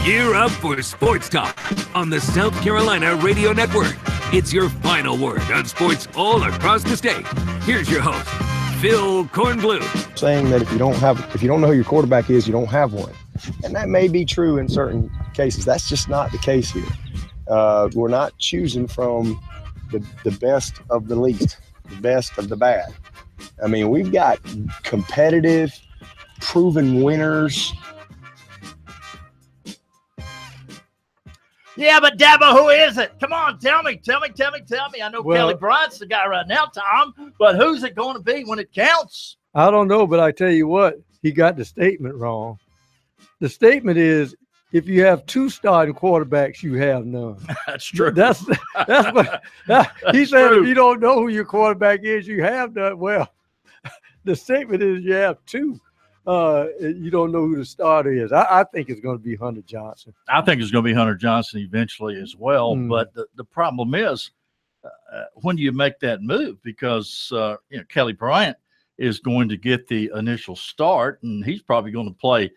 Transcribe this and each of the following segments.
Gear up for Sports Talk on the South Carolina Radio Network. It's your final word on sports all across the state. Here's your host, Phil Kornblum. Saying that if you don't know who your quarterback is, you don't have one. And that may be true in certain cases. That's just not the case here. We're not choosing from the best of the least, the best of the bad. I mean, we've got competitive, proven winners. Yeah, but Dabo, who is it? Come on, tell me. I know Kelly Bryant's the guy right now, Tom, but who's it going to be when it counts? I don't know, but I tell you what, he got the statement wrong. The statement is, if you have two starting quarterbacks, you have none. That's true. That's what he said. True. If you don't know who your quarterback is, you have none. Well, the statement is you have two. You don't know who the starter is. I think it's going to be Hunter Johnson. I think it's going to be Hunter Johnson eventually as well. But the problem is, when do you make that move? Because Kelly Bryant is going to get the initial start, and he's probably going to play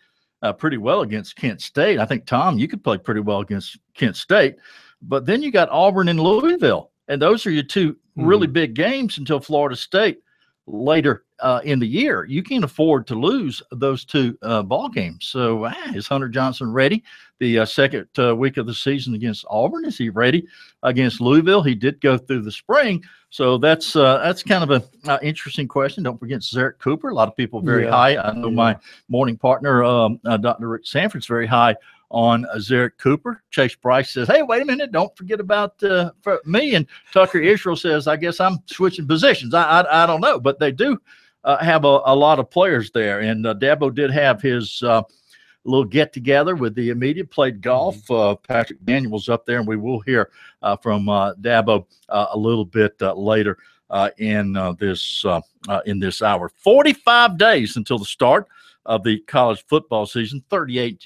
pretty well against Kent State. I think, Tom, you could play pretty well against Kent State. But then you got Auburn and Louisville, and those are your two really big games until Florida State later in the year. You can't afford to lose those two ball games. So is Hunter Johnson ready? The second week of the season against Auburn, is he ready against Louisville? He did go through the spring. So that's kind of an interesting question. Don't forget Zerrick Cooper. A lot of people very high. I know my morning partner, Dr. Rick Sanford's very high on Zerrick Cooper. Chase Bryce says, hey, wait a minute, don't forget about me. And Tucker Israel says, I guess I'm switching positions. I don't know, but they do have a lot of players there. And Dabo did have his little get-together with the media, played golf. Patrick Daniels up there, and we will hear from Dabo a little bit later in this hour. 45 days until the start of the college football season, 38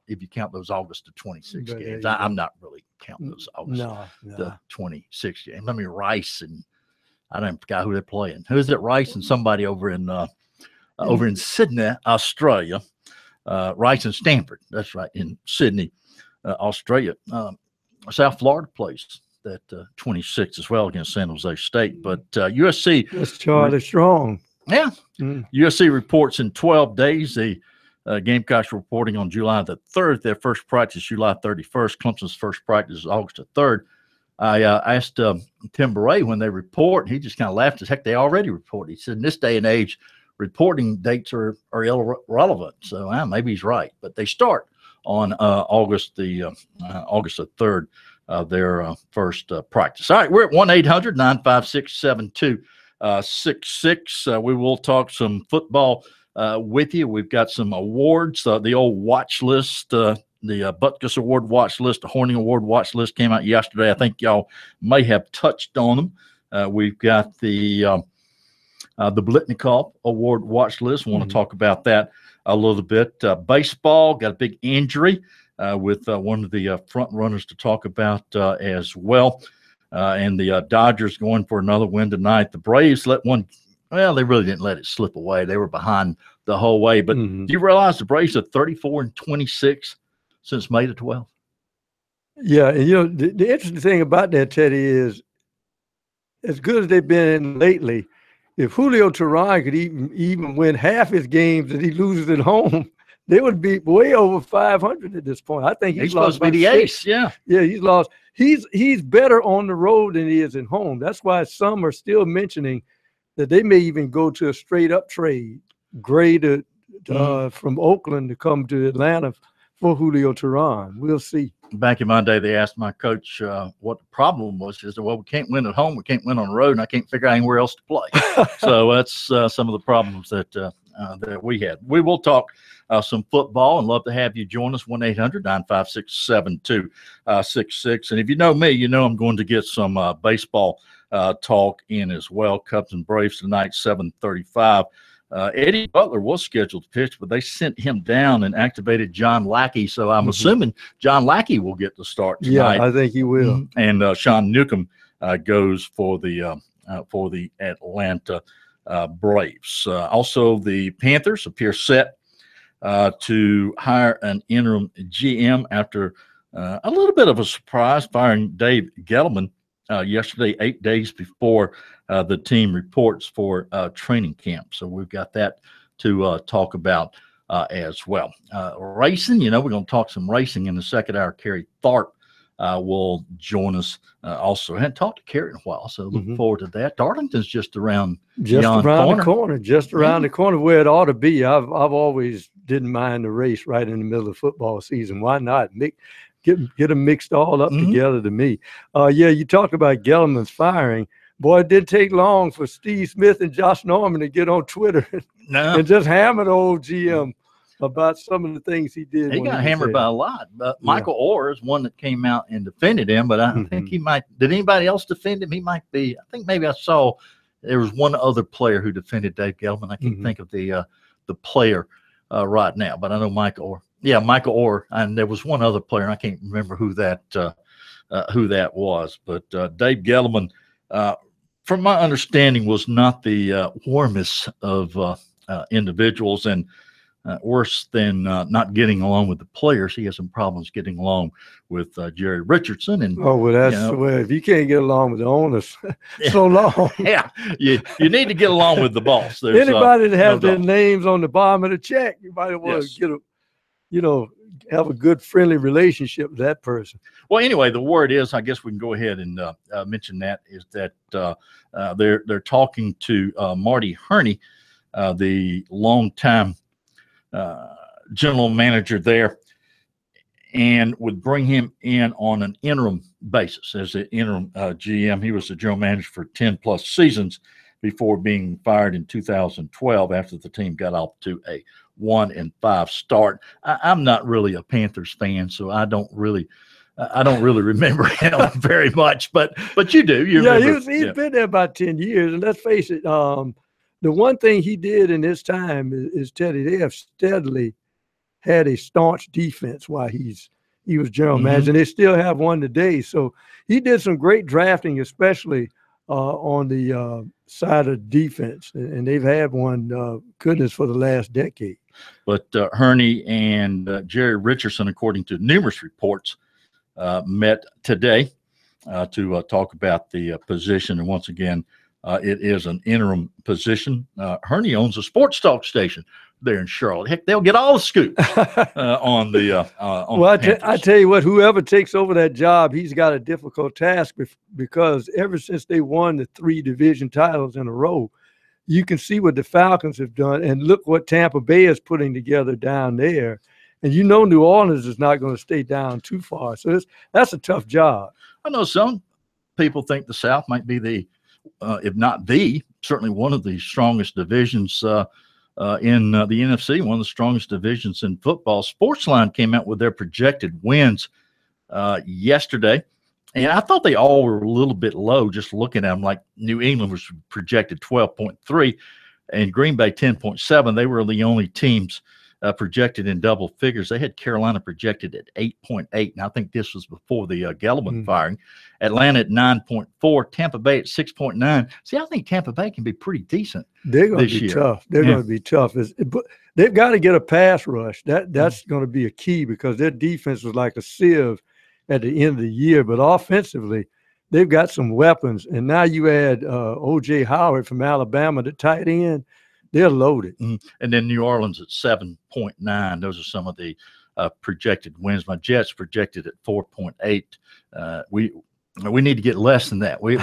if you count those August to 26 games. I'm not really counting those August to 26 games. I mean, Rice, and I don't forgot who they're playing. Who is it? Rice and somebody over in Sydney, Australia. Rice and Stanford. That's right, in Sydney, Australia. South Florida plays that 26 as well against San Jose State. But USC. That's Charlie Strong. Yeah. USC reports in 12 days. The Gamecocks reporting on July the 3rd. Their first practice, July 31st. Clemson's first practice is August the 3rd. I asked Tim Bray when they report. He just kind of laughed. Heck, they already report. He said, in this day and age, reporting dates are irrelevant. So maybe he's right. But they start on August the 3rd, their first practice. All right, we're at 1-800-956-7266. We will talk some football with you. We've got some awards, the old watch list, the Butkus Award watch list, the Horning Award watch list came out yesterday. I think y'all may have touched on them. We've got the Blitnikoff Award watch list. We want to talk about that a little bit. Baseball got a big injury with one of the front runners to talk about as well. And the Dodgers going for another win tonight. The Braves let one. Well, they really didn't let it slip away. They were behind the whole way. But do you realize the Braves are 34-26 since May the 12th? Yeah, and the interesting thing about that, Teddy, is as good as they've been lately, if Julio Teheran could even win half his games that he loses at home, they would be way over 500 at this point. I think he's supposed lost to be the ace. Yeah, he's lost. He's better on the road than he is at home. That's why some are still mentioning that they may even go to a straight-up trade, Gray from Oakland to come to Atlanta for Julio Teheran. We'll see. Back in my day, they asked my coach what the problem was. He said, well, we can't win at home. We can't win on the road, and I can't figure out anywhere else to play. So that's some of the problems that we had. We will talk some football and love to have you join us, 1-800-956-7266. And if you know me, you know I'm going to get some baseball talk in as well. Cubs and Braves tonight, 7:35. Eddie Butler was scheduled to pitch, but they sent him down and activated John Lackey. So I'm assuming John Lackey will get the start tonight. Yeah, I think he will. And Sean Newcomb goes for the Atlanta Braves. Also, the Panthers appear set to hire an interim GM after a little bit of a surprise, firing Dave Gettleman yesterday, 8 days before the team reports for training camp. So we've got that to talk about as well. Racing, we're going to talk some racing in the second hour. Kerry Tharp will join us also. I hadn't talked to Kerry in a while, so look forward to that. Darlington's just around the corner, just around the corner where it ought to be. I've always didn't mind the race right in the middle of football season. Why not? Get them mixed all up together to me. You talked about Gettleman's firing. Boy, it didn't take long for Steve Smith and Josh Norman to get on Twitter and just hammer the old GM about some of the things he did. He got hammered by a lot. But Michael Orr is one that came out and defended him, but I think he might. Did anybody else defend him? He might be. I think maybe I saw there was one other player who defended Dave Gettleman. I can't think of the player right now, but I know Michael Orr. Yeah, Michael Orr, and there was one other player, and I can't remember who that was. But Dave Gettleman, from my understanding, was not the warmest of individuals, and worse than not getting along with the players. He has some problems getting along with Jerry Richardson. And if you can't get along with the owners so long. You need to get along with the boss. There's, anybody that has their names on the bottom of the check, you might want to have a good friendly relationship with that person. Well, anyway, the word is, I guess we can go ahead and mention that, is that they're talking to Marty Herney, the longtime general manager there, and would bring him in on an interim basis as an interim GM. He was the general manager for 10 plus seasons before being fired in 2012 after the team got off to a 1-5 start. I'm not really a Panthers fan, so I don't really remember him very much, but you do. He's been there about 10 years, and let's face it, the one thing he did in his time is Teddy, they have steadily had a staunch defense while he was general manager, and they still have one today. So he did some great drafting, especially on the side of defense, and they've had one, goodness, for the last decade. But Herney and Jerry Richardson, according to numerous reports, met today to talk about the position. And once again, it is an interim position. Herney owns a sports talk station there in Charlotte. Heck, they'll get all the scoop on the I tell you what, whoever takes over that job, he's got a difficult task because ever since they won the 3 division titles in a row, you can see what the Falcons have done, and look what Tampa Bay is putting together down there. And New Orleans is not going to stay down too far. So that's a tough job. I know some people think the South might be if not certainly one of the strongest divisions in the NFC, one of the strongest divisions in football. Sportsline came out with their projected wins yesterday, and I thought they all were a little bit low just looking at them. Like New England was projected 12.3 and Green Bay 10.7. They were the only teams projected in double figures. They had Carolina projected at 8.8, and I think this was before the Gettleman firing. Atlanta at 9.4, Tampa Bay at 6.9. See, I think Tampa Bay can be pretty decent. They're going to be tough. They're going to be tough. But they've got to get a pass rush. That's going to be a key because their defense was like a sieve at the end of the year. But offensively, they've got some weapons. And now you add O.J. Howard from Alabama, the tight end. They're loaded. And then New Orleans at 7.9. Those are some of the projected wins. My Jets projected at 4.8. We need to get less than that. We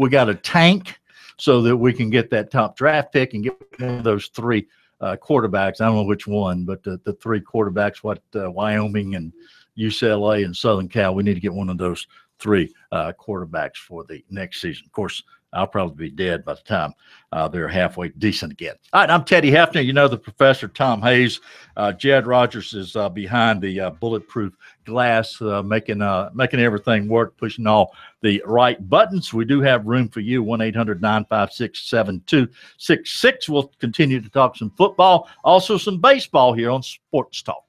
got a tank so that we can get that top draft pick and get one of those 3 quarterbacks. I don't know which one, but the 3 quarterbacks, Wyoming and UCLA and Southern Cal. We need to get one of those 3 quarterbacks for the next season. Of course, I'll probably be dead by the time they're halfway decent again. All right, I'm Teddy Hefner. The professor, Tom Hayes. Jed Rogers is behind the bulletproof glass, making everything work, pushing all the right buttons. We do have room for you, 1-800-956-7266. We'll continue to talk some football, also some baseball here on Sports Talk.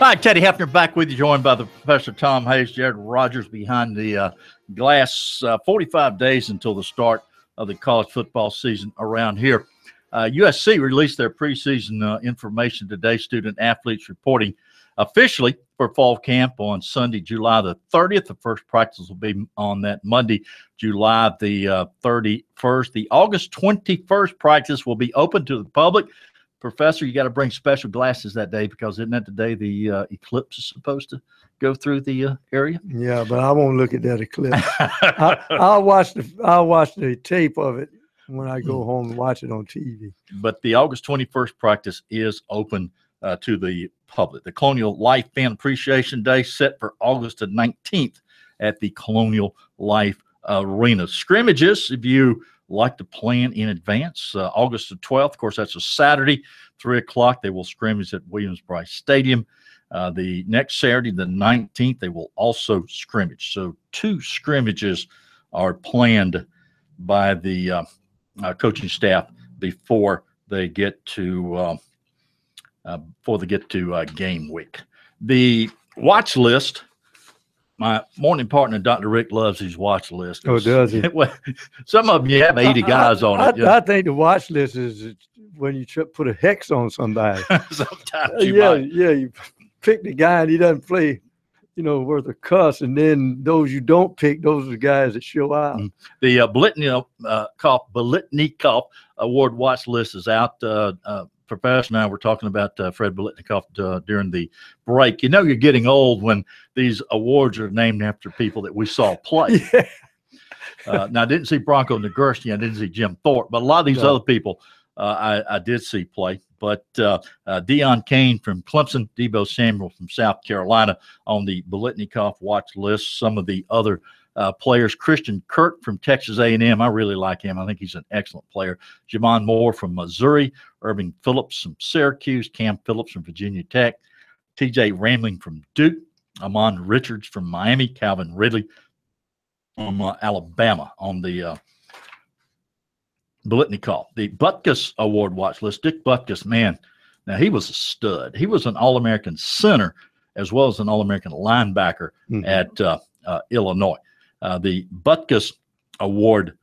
Hi, Teddy Hefner back with you, joined by the Professor Tom Hayes, Jared Rogers behind the glass. 45 days until the start of the college football season around here. USC released their preseason information today. Student athletes reporting officially for fall camp on Sunday, July the 30th. The first practice will be on that Monday, July the 31st. The August 21st practice will be open to the public. Professor, you got to bring special glasses that day because isn't that the day the eclipse is supposed to go through the area? Yeah, but I won't look at that eclipse. I'll watch the tape of it when I go home and watch it on TV. But the August 21st practice is open to the public. The Colonial Life Fan Appreciation Day set for August the 19th at the Colonial Life Arena. Scrimmages, if you like to plan in advance. August the 12th, of course, that's a Saturday, 3 o'clock. They will scrimmage at Williams-Brice Stadium. The next Saturday, the 19th, they will also scrimmage. So 2 scrimmages are planned by the coaching staff before they get to game week. The watch list. My morning partner, Dr. Rick, loves his watch list. Oh, does he? Well, some of them you have 80 guys on it. I think the watch list is when you put a hex on somebody. Sometimes you might. Yeah, you pick the guy and he doesn't play, worth a cuss, and then those you don't pick, those are the guys that show out. The Biletnikoff Award watch list is out. Professor and I were talking about Fred Biletnikoff during the break. You're getting old when these awards are named after people that we saw play. Yeah. Now, I didn't see Bronco Nagurski. I didn't see Jim Thorpe, but a lot of these other people I did see play. But Deion Kane from Clemson, Deebo Samuel from South Carolina on the Biletnikoff watch list. Some of the other players, Christian Kirk from Texas A&M. I really like him. I think he's an excellent player. Jamon Moore from Missouri, Irving Phillips from Syracuse, Cam Phillips from Virginia Tech, TJ Ramling from Duke, Amon Richards from Miami, Calvin Ridley from Alabama on the Biletnikoff. The Butkus Award watch list. Dick Butkus, man, now he was a stud. He was an All-American center as well as an All-American linebacker at Illinois. The Butkus Award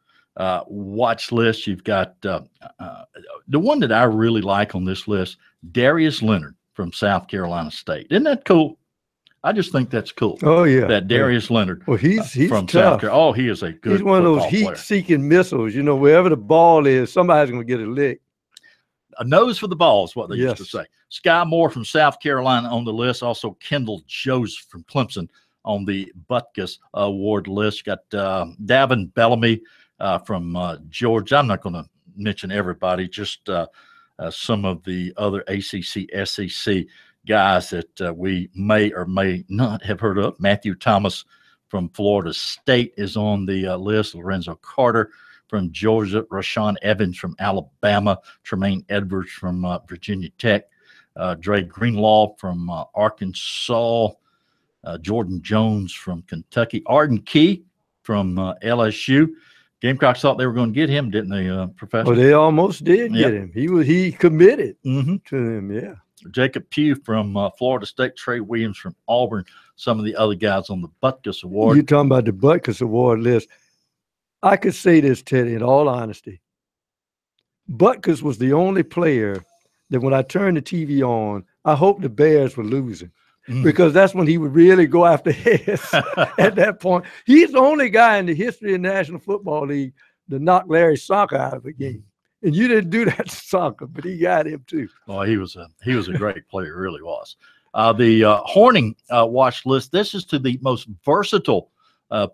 watch list, you've got the one that I really like on this list, Darius Leonard from South Carolina State. Isn't that cool? I just think that's cool. Oh, yeah. That Darius Leonard. Well, he's from tough. South Carolina. Oh, he is a good He's one of those heat-seeking missiles. Wherever the ball is, somebody's going to get a lick. A nose for the ball is what they used to say. Sky Moore from South Carolina on the list. Also, Kendall Joseph from Clemson on the Butkus Award list. Got Davin Bellamy from Georgia. I'm not going to mention everybody, just some of the other ACC, SEC guys that we may or may not have heard of. Matthew Thomas from Florida State is on the list. Lorenzo Carter from Georgia. Rashawn Evans from Alabama. Tremaine Edwards from Virginia Tech. Dre Greenlaw from Arkansas. Jordan Jones from Kentucky. Arden Key from LSU. Gamecocks thought they were going to get him, didn't they, Professor? Oh, they almost did get him. He committed to them, yeah. Jacob Pugh from Florida State. Trey Williams from Auburn. Some of the other guys on the Butkus Award. You're talking about the Butkus Award list. I could say this, Teddy, in all honesty. Butkus was the only player that when I turned the TV on, I hoped the Bears were losing. Because that's when he would really go after heads at that point. He's the only guy in the history of the National Football League to knock Larry Sonka out of a game. And you didn't do that to Sonka, but he got him too. Oh, he was a great player, really was. The Horning watch list. This is to the most versatile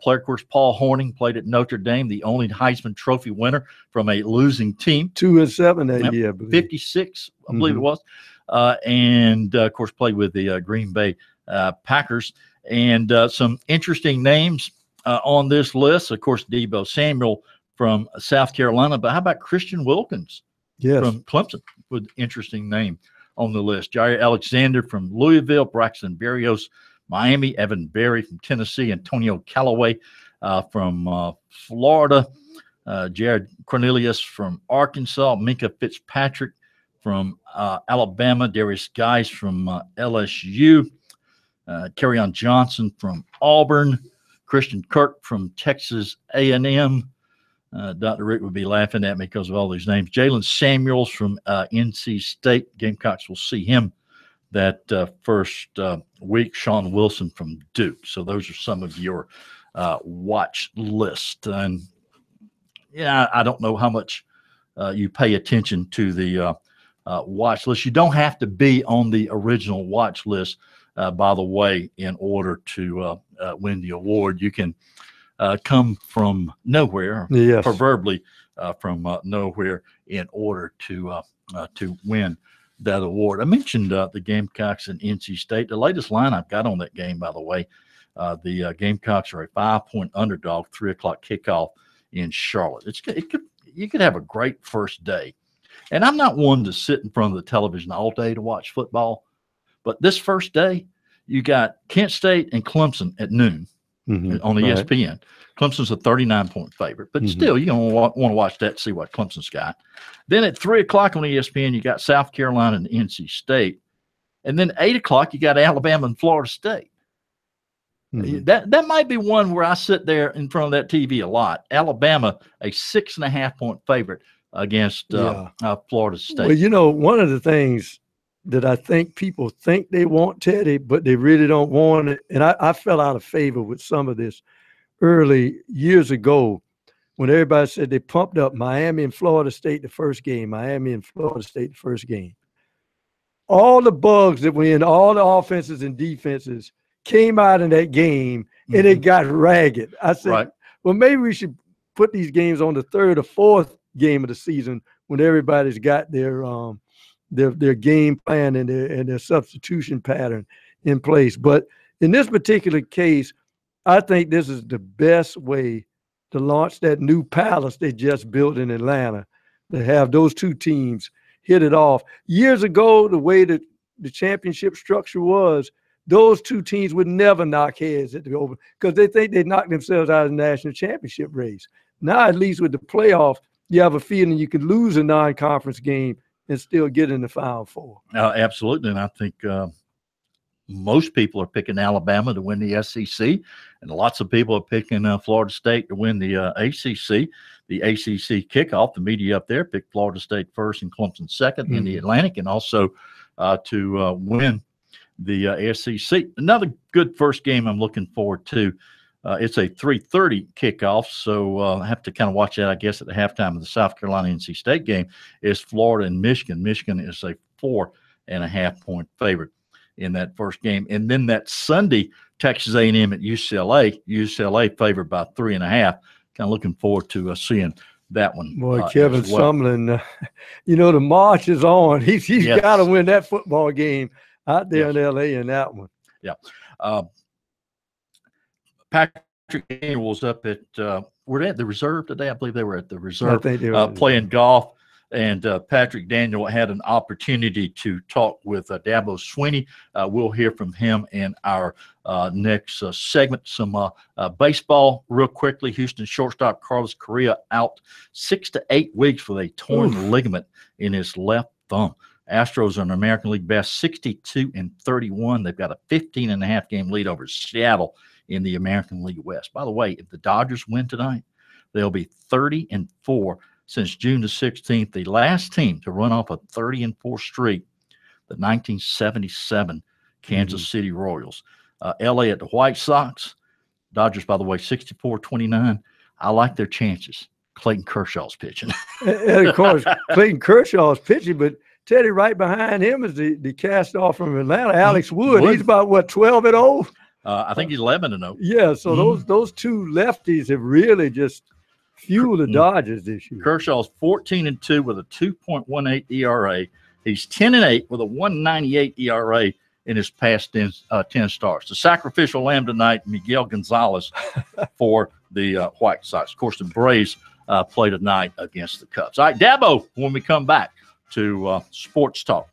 player. Of course, Paul Horning played at Notre Dame, the only Heisman Trophy winner from a losing team. 2-7 that year, I believe. 56, I believe it was. And of course, played with the Green Bay Packers. And some interesting names on this list. Of course, Deebo Samuel from South Carolina. But how about Christian Wilkins from Clemson? With interesting name on the list. Jair Alexander from Louisville. Braxton Berrios, Miami. Evan Berry from Tennessee. Antonio Callaway from Florida. Jared Cornelius from Arkansas. Minka Fitzpatrick from Alabama, Darius Geis from LSU, Kerryon Johnson from Auburn, Christian Kirk from Texas A&M. Dr. Rick would be laughing at me because of all these names. Jalen Samuels from NC State. Gamecocks will see him that first week. Sean Wilson from Duke. So those are some of your watch list. And yeah, I don't know how much you pay attention to the watch list. You don't have to be on the original watch list, by the way, in order to win the award. You can come from nowhere, yes, proverbially from nowhere, in order to win that award. I mentioned the Gamecocks and NC State. The latest line I've got on that game, by the way, the Gamecocks are a 5-point underdog, 3:00 kickoff in Charlotte. You could have a great first day. And I'm not one to sit in front of the television all day to watch football, but this first day, you got Kent State and Clemson at noon. On ESPN. Right. Clemson's a 39-point favorite, but still, you're going to want to watch that to see what Clemson's got. Then at 3:00 on ESPN, you got South Carolina and NC State. And then 8:00, you got Alabama and Florida State. That might be one where I sit there in front of that TV a lot. Alabama, a 6.5-point favorite against Florida State. Well, one of the things that I think people think they want, Teddy, but they really don't want it. And I fell out of favor with some of this early years ago when everybody said they pumped up Miami and Florida State the first game, Miami and Florida State the first game. All the bugs that were in all the offenses and defenses came out in that game, and it got ragged. I said, well, maybe we should put these games on the third or fourth game of the season when everybody's got their game plan and their substitution pattern in place. But in this particular case, I think this is the best way to launch that new palace they just built in Atlanta, to have those two teams hit it off. Years ago, the way that the championship structure was, those two teams would never knock heads at the over because they think they knocked themselves out of the national championship race. Now, at least with the playoff, you have a feeling you could lose a non-conference game and still get in the Final Four. Absolutely. And I think most people are picking Alabama to win the SEC, and lots of people are picking Florida State to win the ACC. The ACC kickoff, the media up there picked Florida State first and Clemson second in the Atlantic, and also to win the SEC. Another good first game I'm looking forward to. It's a 3:30 kickoff, so I have to kind of watch that, I guess, at the halftime of the South Carolina-NC State game. Is Florida and Michigan. Michigan is a 4.5-point favorite in that first game. And then that Sunday, Texas A&M at UCLA. UCLA favored by 3.5. Kind of looking forward to seeing that one. Boy, Kevin Sumlin, the march is on. He's got to win that football game out there in L.A. in that one. Yeah. Patrick Daniel was up at were they at the reserve today? I believe they were at the reserve playing golf. And Patrick Daniel had an opportunity to talk with Dabo Swinney. We'll hear from him in our next segment. Some baseball real quickly. Houston shortstop Carlos Correa out 6 to 8 weeks with a torn ligament in his left thumb. Astros are an American League best 62-31. They've got a 15.5 game lead over Seattle in the American League West. By the way, if the Dodgers win tonight, they'll be 30-4 since June the 16th. The last team to run off a 30-4 streak, the 1977 Kansas City Royals. LA at the White Sox. Dodgers, by the way, 64-29. I like their chances. Clayton Kershaw's pitching. And of course, Clayton Kershaw's pitching, but Teddy, right behind him is the cast-off from Atlanta, Alex Wood. He's about, 12-0? I think he's 11-0. Yeah, so those two lefties have really just fueled the Dodgers this year. Kershaw's 14-2 with a 2.18 ERA. He's 10-8 with a 1.98 ERA in his past 10 starts. The sacrificial lamb tonight, Miguel Gonzalez for the White Sox. Of course, the Braves play tonight against the Cubs. All right, Dabo, when we come back to Sports Talk.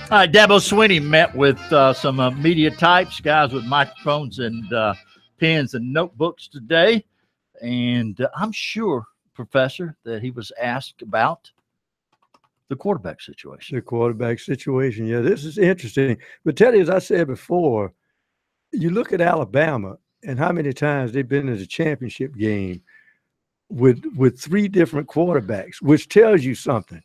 All right, Dabo Swinney met with some media types, guys with microphones and pens and notebooks today. And I'm sure, Professor, that he was asked about the quarterback situation. The quarterback situation. Yeah, this is interesting. But Teddy, as I said before, you look at Alabama and how many times they've been in the championship game with three different quarterbacks, which tells you something.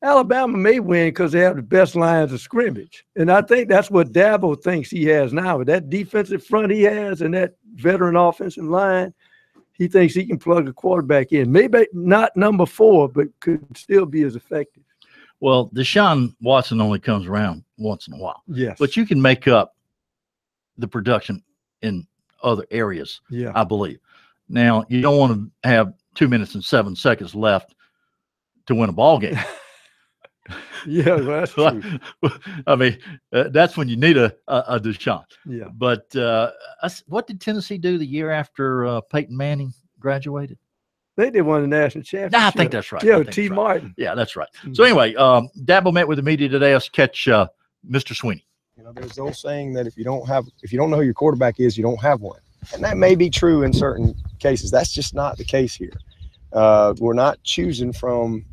Alabama may win because they have the best lines of scrimmage. And I think that's what Dabo thinks he has now. With that defensive front he has and that veteran offensive line, he thinks he can plug a quarterback in. Maybe not number 4, but could still be as effective. Well, Deshaun Watson only comes around once in a while. Yes. But you can make up the production in other areas, yeah, I believe. Now, you don't want to have 2 minutes and 7 seconds left to win a ball game. Yeah, well, that's true. I mean, that's when you need a Deshaun. Yeah. But what did Tennessee do the year after Peyton Manning graduated? They did win the national championship. I think that's right. Yeah, T. Martin. Yeah, that's right. So anyway, Dabo met with the media today. Let's catch Mr. Swinney. You know, there's the old saying that if you don't know who your quarterback is, you don't have one. And that may be true in certain cases. That's just not the case here. We're not choosing from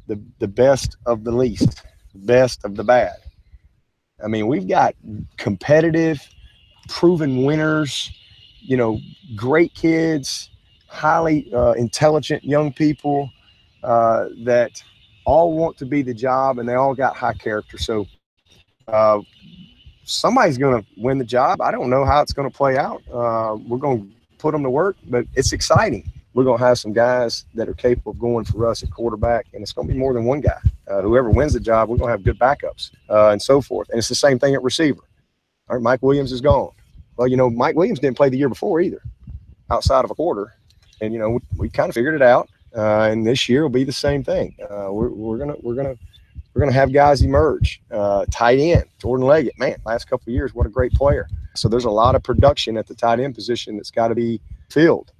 the best of the least, the best of the bad. I mean, we've got competitive, proven winners, you know, great kids, highly intelligent young people that all want to be the job, and they all got high character. So somebody's going to win the job. I don't know how it's going to play out. We're going to put them to work, but it's exciting. We're going to have some guys that are capable of going for us at quarterback, and it's going to be more than one guy. Whoever wins the job, we're going to have good backups and so forth. And it's the same thing at receiver. All right, Mike Williams is gone. Well, you know, Mike Williams didn't play the year before either, outside of a quarter. And, you know, we kind of figured it out. And this year will be the same thing. We're gonna have guys emerge. Tight end, Jordan Leggett, man, last couple of years, what a great player. So there's a lot of production at the tight end position that's got to be filled.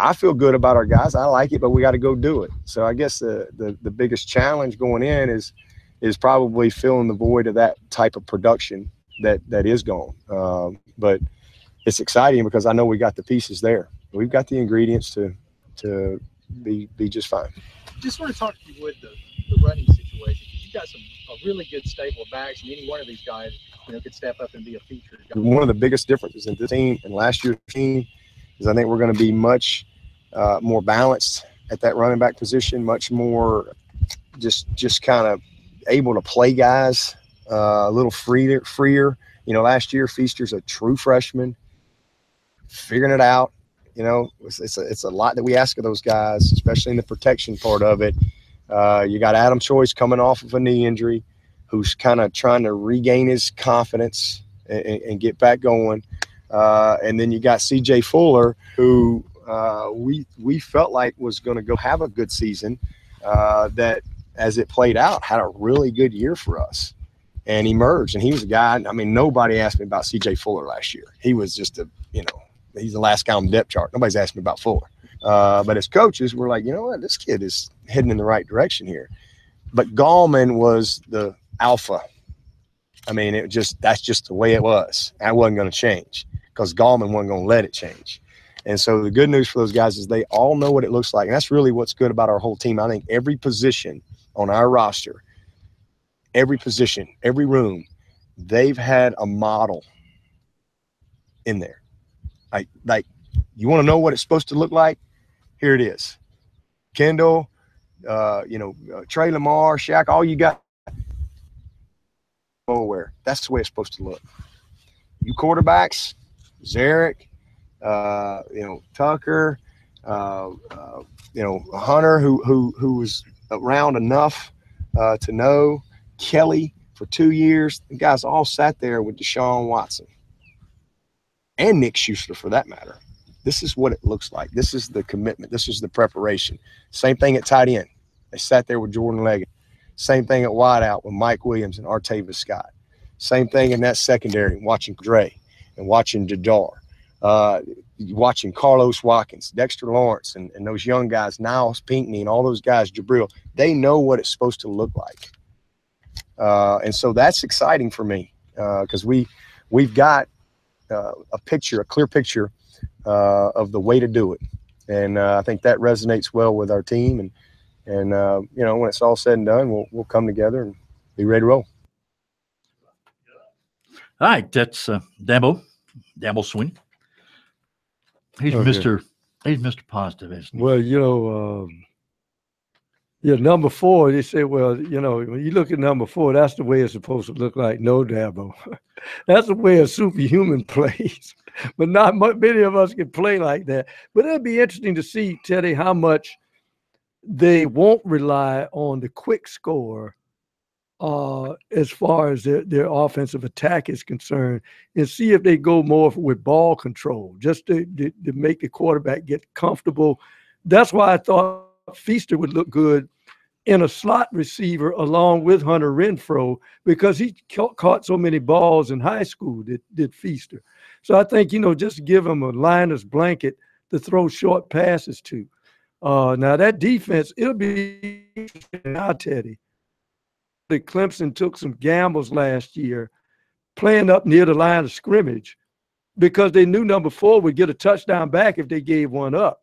I feel good about our guys. I like it, but we got to go do it. So I guess the biggest challenge going in is probably filling the void of that type of production that is gone. But it's exciting because I know we got the pieces there. We've got the ingredients to be just fine. Just want to talk to you with the running situation. You got a really good stable of backs, and any one of these guys, you know, could step up and be a featured guy. One of the biggest differences in this team and last year's team is I think we're going to be much more balanced at that running back position, much more just kind of able to play guys a little freer. You know, last year Feaster's a true freshman, figuring it out. You know, it's a lot that we ask of those guys, especially in the protection part of it. You got Adam Choice coming off of a knee injury, who's kind of trying to regain his confidence and get back going. And then you got C.J. Fuller, who we felt like was going to go have a good season, that as it played out had a really good year for us and emerged. And he was a guy, I mean, nobody asked me about C.J. Fuller last year. He was just he's the last guy on the depth chart. Nobody's asked me about Fuller. But as coaches, we're like, you know what, this kid is heading in the right direction here. But Gallman was the alpha. I mean, that's just the way it was. That wasn't going to change because Gallman wasn't going to let it change. And so the good news for those guys is they all know what it looks like. And that's really what's good about our whole team. I think every position on our roster, every position, every room, they've had a model in there. Like you want to know what it's supposed to look like? Here it is. Kendall, Trey Lamar, Shaq, all you got. Nowhere. That's the way it's supposed to look. You quarterbacks, Zarek, Tucker, Hunter, who was around enough to know, Kelly for 2 years. The guys all sat there with Deshaun Watson and Nick Schuster for that matter. This is what it looks like. This is the commitment. This is the preparation. Same thing at tight end. They sat there with Jordan Leggett. Same thing at wideout with Mike Williams and Artavis Scott. Same thing in that secondary, watching Dre and watching Jadar, watching Carlos Watkins, Dexter Lawrence, and those young guys, Niles Pinckney and all those guys, Jabril. They know what it's supposed to look like. And so that's exciting for me because we've got a clear picture of the way to do it. And I think that resonates well with our team. And when it's all said and done, we'll come together and be ready to roll. All right, that's Dabo Sweeney. He's okay. Mr. Positive, isn't he? Well, number 4, they say, well, when you look at number 4, that's the way it's supposed to look like. No, Dabo. That's the way a superhuman plays. But not many of us can play like that. But it'll be interesting to see, Teddy, how much they won't rely on the quick score as far as their offensive attack is concerned, and see if they go more with ball control, just to make the quarterback get comfortable. That's why I thought Feaster would look good in a slot receiver along with Hunter Renfrow, because he caught so many balls in high school, did Feaster. So I think, just give him a liner's blanket to throw short passes to. Now that defense, it'll be interesting now, Teddy. The Clemson took some gambles last year playing up near the line of scrimmage because they knew number 4 would get a touchdown back if they gave one up.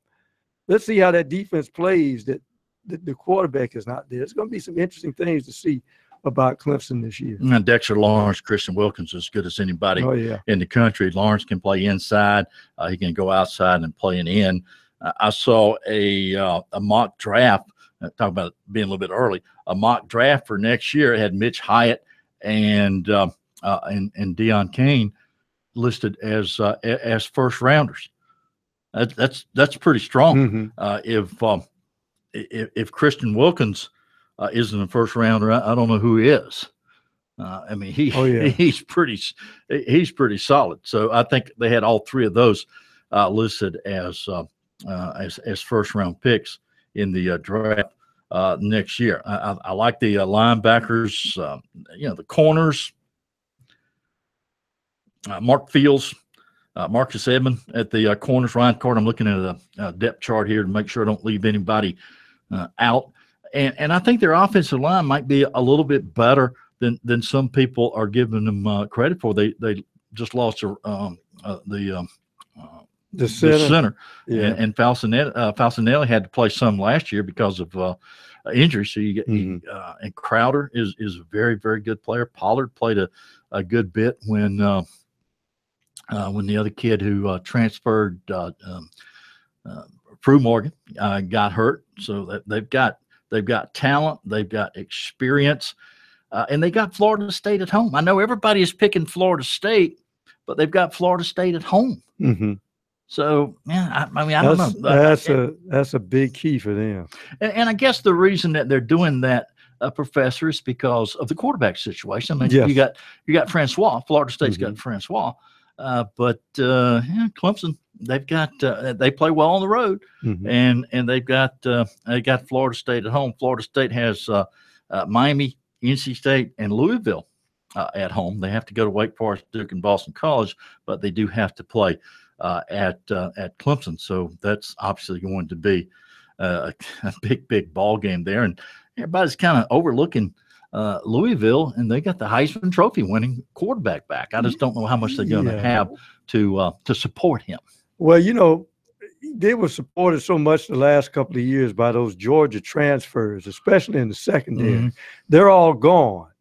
Let's see how that defense plays that the quarterback is not there. It's going to be some interesting things to see about Clemson this year. And Dexter Lawrence, Christian Wilkins, as good as anybody in the country. Lawrence can play inside. He can go outside and play an end. I saw a mock draft. Talk about it being a little bit early. A mock draft for next year had Mitch Hyatt and Deion Kane listed as first rounders. That's pretty strong. Mm-hmm. If Christian Wilkins isn't a first rounder, I don't know who is. I mean, he's pretty solid. So I think they had all 3 of those listed as first round picks in the draft next year. I like the linebackers, the corners. Mark Fields, Marcus Edmond at the corners. Ryan Card. I'm looking at a depth chart here to make sure I don't leave anybody out. And I think their offensive line might be a little bit better than some people are giving them credit for. They just lost the center. Yeah. And Falcinelli had to play some last year because of injury. So and Crowder is a very, very good player. Pollard played a good bit when the other kid who transferred, Prue Morgan, got hurt. So they've got talent, they've got experience, and they got Florida State at home. I know everybody is picking Florida State, but they've got Florida State at home. Mm-hmm. So, I don't know. That's a big key for them. And I guess the reason that they're doing that, Professor, is because of the quarterback situation. I mean, yes. you got Francois. Florida State's Mm-hmm. got Francois, but Clemson, they've got they play well on the road, mm-hmm. and they got Florida State at home. Florida State has Miami, NC State, and Louisville at home. They have to go to Wake Forest, Duke, and Boston College, but they do have to play at Clemson. So that's obviously going to be a big ball game there. And everybody's kind of overlooking Louisville, and they got the Heisman Trophy winning quarterback back. I just don't know how much they're going to have to support him. Well, they were supported so much the last couple of years by those Georgia transfers, especially in the secondary. Mm-hmm. They're all gone.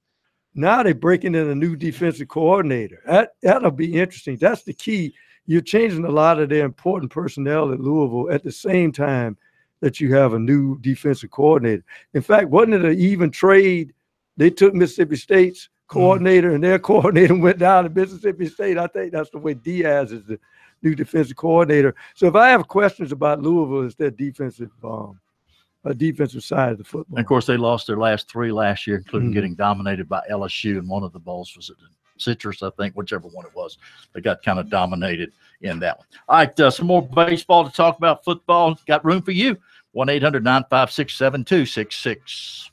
Now they're breaking in a new defensive coordinator. That'll be interesting. That's the key. You're changing a lot of their important personnel at Louisville at the same time that you have a new defensive coordinator. In fact, wasn't it an even trade? They took Mississippi State's coordinator, and their coordinator went down to Mississippi State. I think that's the way Diaz is the new defensive coordinator. So if I have questions about Louisville, it's their defensive side of the football. And of course, they lost their last 3 last year, including getting dominated by LSU, and one of the bowls was at Citrus, I think, whichever one it was. They got kind of dominated in that one. All right, some more baseball to talk about. Football, got room for you. 1-800-956-7266.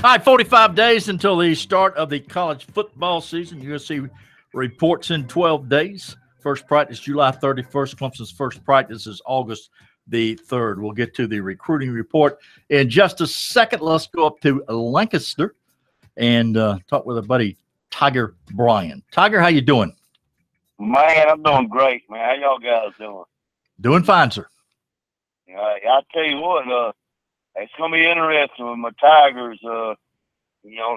All right, 45 days until the start of the college football season. USC reports in 12 days. First practice, July 31st. Clemson's first practice is August the 3rd. We'll get to the recruiting report in just a second. Let's go up to Lancaster and talk with our buddy Tiger Bryan. Tiger, how you doing? Man, I'm doing great, man. How y'all guys doing? Doing fine, sir. I tell you what, it's going to be interesting with my Tigers,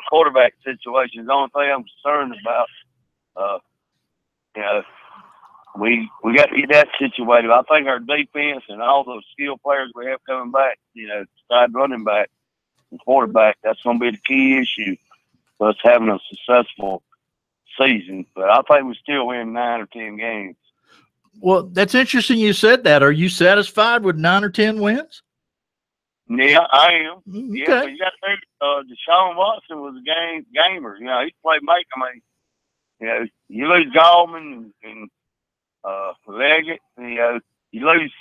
quarterback situation. The only thing I'm concerned about, we got to get that situated. I think our defense and all those skilled players we have coming back, side running back and quarterback, that's going to be the key issue for us having a successful season. But I think we still win 9 or 10 games. Well, that's interesting you said that. Are you satisfied with 9 or 10 wins? Yeah, I am. Okay. Yeah, but you got to think, Deshaun Watson was a gamer. He played make. I mean, you lose Gallman and Leggett. You lose.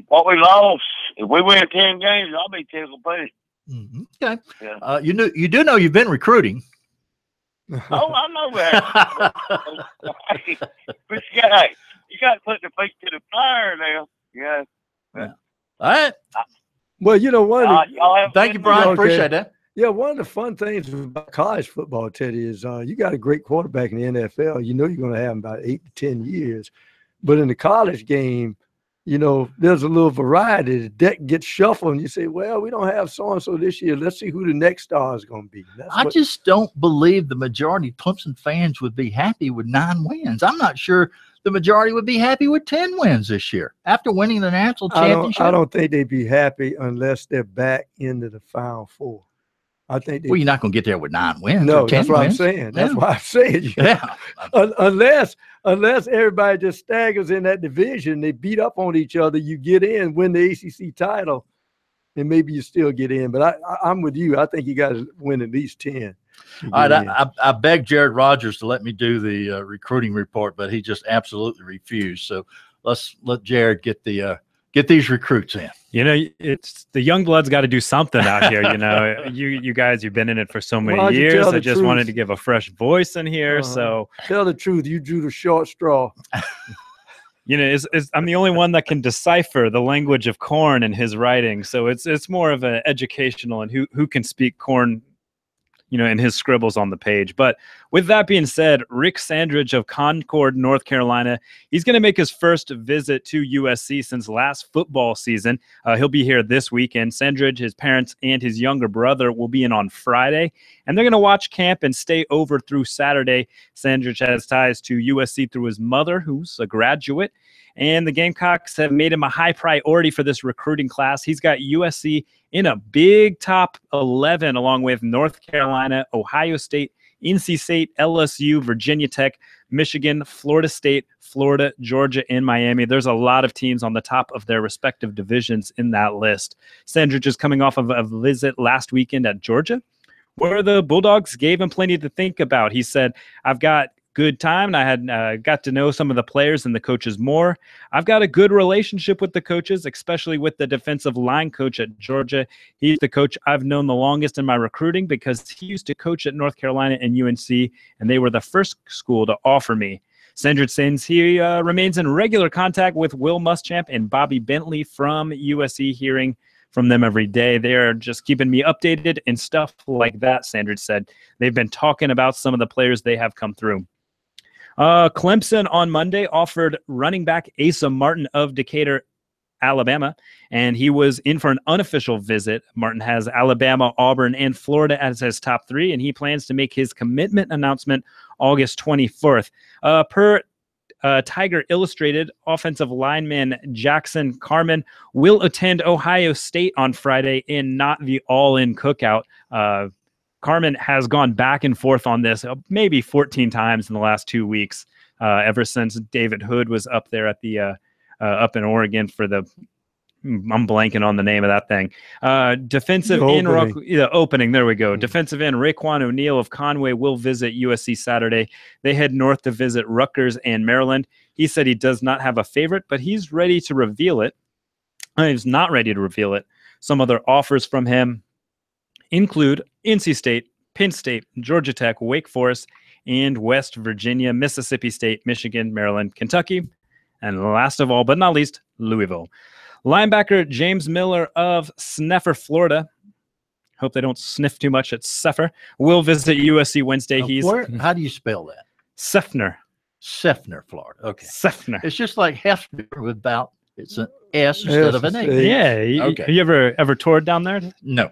What we lost. If we win 10 games, I'll be tickled pink. Okay. Yeah. You do know you've been recruiting. Oh, I know that. But you got to put the feet to the fire now. Yeah. All right. Well, Thank you, Brian. Okay. Appreciate that. Yeah, one of the fun things about college football, Teddy, is you got a great quarterback in the NFL. You know you're going to have him about 8 to 10 years. But in the college game, there's a little variety. The deck gets shuffled, and you say, well, we don't have so-and-so this year. Let's see who the next star is going to be. I just don't believe the majority of Clemson fans would be happy with 9 wins. I'm not sure the majority would be happy with 10 wins this year after winning the national championship. I don't think they'd be happy unless they're back into the Final Four. I think. Well, you're not going to get there with 9 wins. No, or 10 that's what wins. I'm saying. That's why I'm saying. Yeah. Unless everybody just staggers in that division, they beat up on each other. You get in, win the ACC title, and maybe you still get in. But I'm with you. I think you got to win at least 10. All right, I begged Jared Rogers to let me do the recruiting report, but he just absolutely refused. So let's let Jared get these recruits in. It's the young blood's got to do something out here. You guys, you've been in it for so many years. I just wanted to give a fresh voice in here. So tell the truth. You drew the short straw. I'm the only one that can decipher the language of Corn in his writing. So it's more of an educational and who can speak Corn in his scribbles on the page. But with that being said, Rick Sandridge of Concord, North Carolina, he's going to make his first visit to USC since last football season. He'll be here this weekend. Sandridge, his parents, and his younger brother will be in on Friday, and they're going to watch camp and stay over through Saturday. Sandridge has ties to USC through his mother, who's a graduate, and the Gamecocks have made him a high priority for this recruiting class. He's got USC in a big top 11, along with North Carolina, Ohio State, NC State, LSU, Virginia Tech, Michigan, Florida State, Florida, Georgia, and Miami. There's a lot of teams on the top of their respective divisions in that list. Sandridge is coming off of a visit last weekend at Georgia, where the Bulldogs gave him plenty to think about. He said, I've got good time, and I had got to know some of the players and the coaches more. I've got a good relationship with the coaches, especially with the defensive line coach at Georgia. He's the coach I've known the longest in my recruiting because he used to coach at North Carolina and UNC, and they were the first school to offer me. Sandridge says he remains in regular contact with Will Muschamp and Bobby Bentley from USC, hearing from them every day. They're just keeping me updated and stuff like that, Sandridge said. They've been talking about some of the players they have come through. Clemson on Monday offered running back Asa Martin of Decatur, Alabama, and he was in for an unofficial visit. Martin has Alabama, Auburn, and Florida as his top three, and he plans to make his commitment announcement August 24th. Per Tiger Illustrated, offensive lineman Jackson Carman will attend Ohio State on Friday in not the all-in cookout. Carman has gone back and forth on this maybe 14 times in the last 2 weeks, ever since David Hood was up there at the up in Oregon for the I'm blanking on the name of that thing. Defensive end opening. There we go. Defensive end Raekwon O'Neal of Conway will visit USC Saturday. They head north to visit Rutgers and Maryland. He said he does not have a favorite, but he's ready to reveal it. He's not ready to reveal it. Some other offers from him include NC State, Penn State, Georgia Tech, Wake Forest, and West Virginia, Mississippi State, Michigan, Maryland, Kentucky, and last of all, but not least, Louisville. Linebacker James Miller of Sneffer, Florida. Hope they don't sniff too much at Seffer. Will visit USC Wednesday. How do you spell that? Sefner. Sefner, Florida. Okay. Sefner. It's just like Hefner without, it's an S instead of an A. Yeah. Okay. You ever toured down there? No.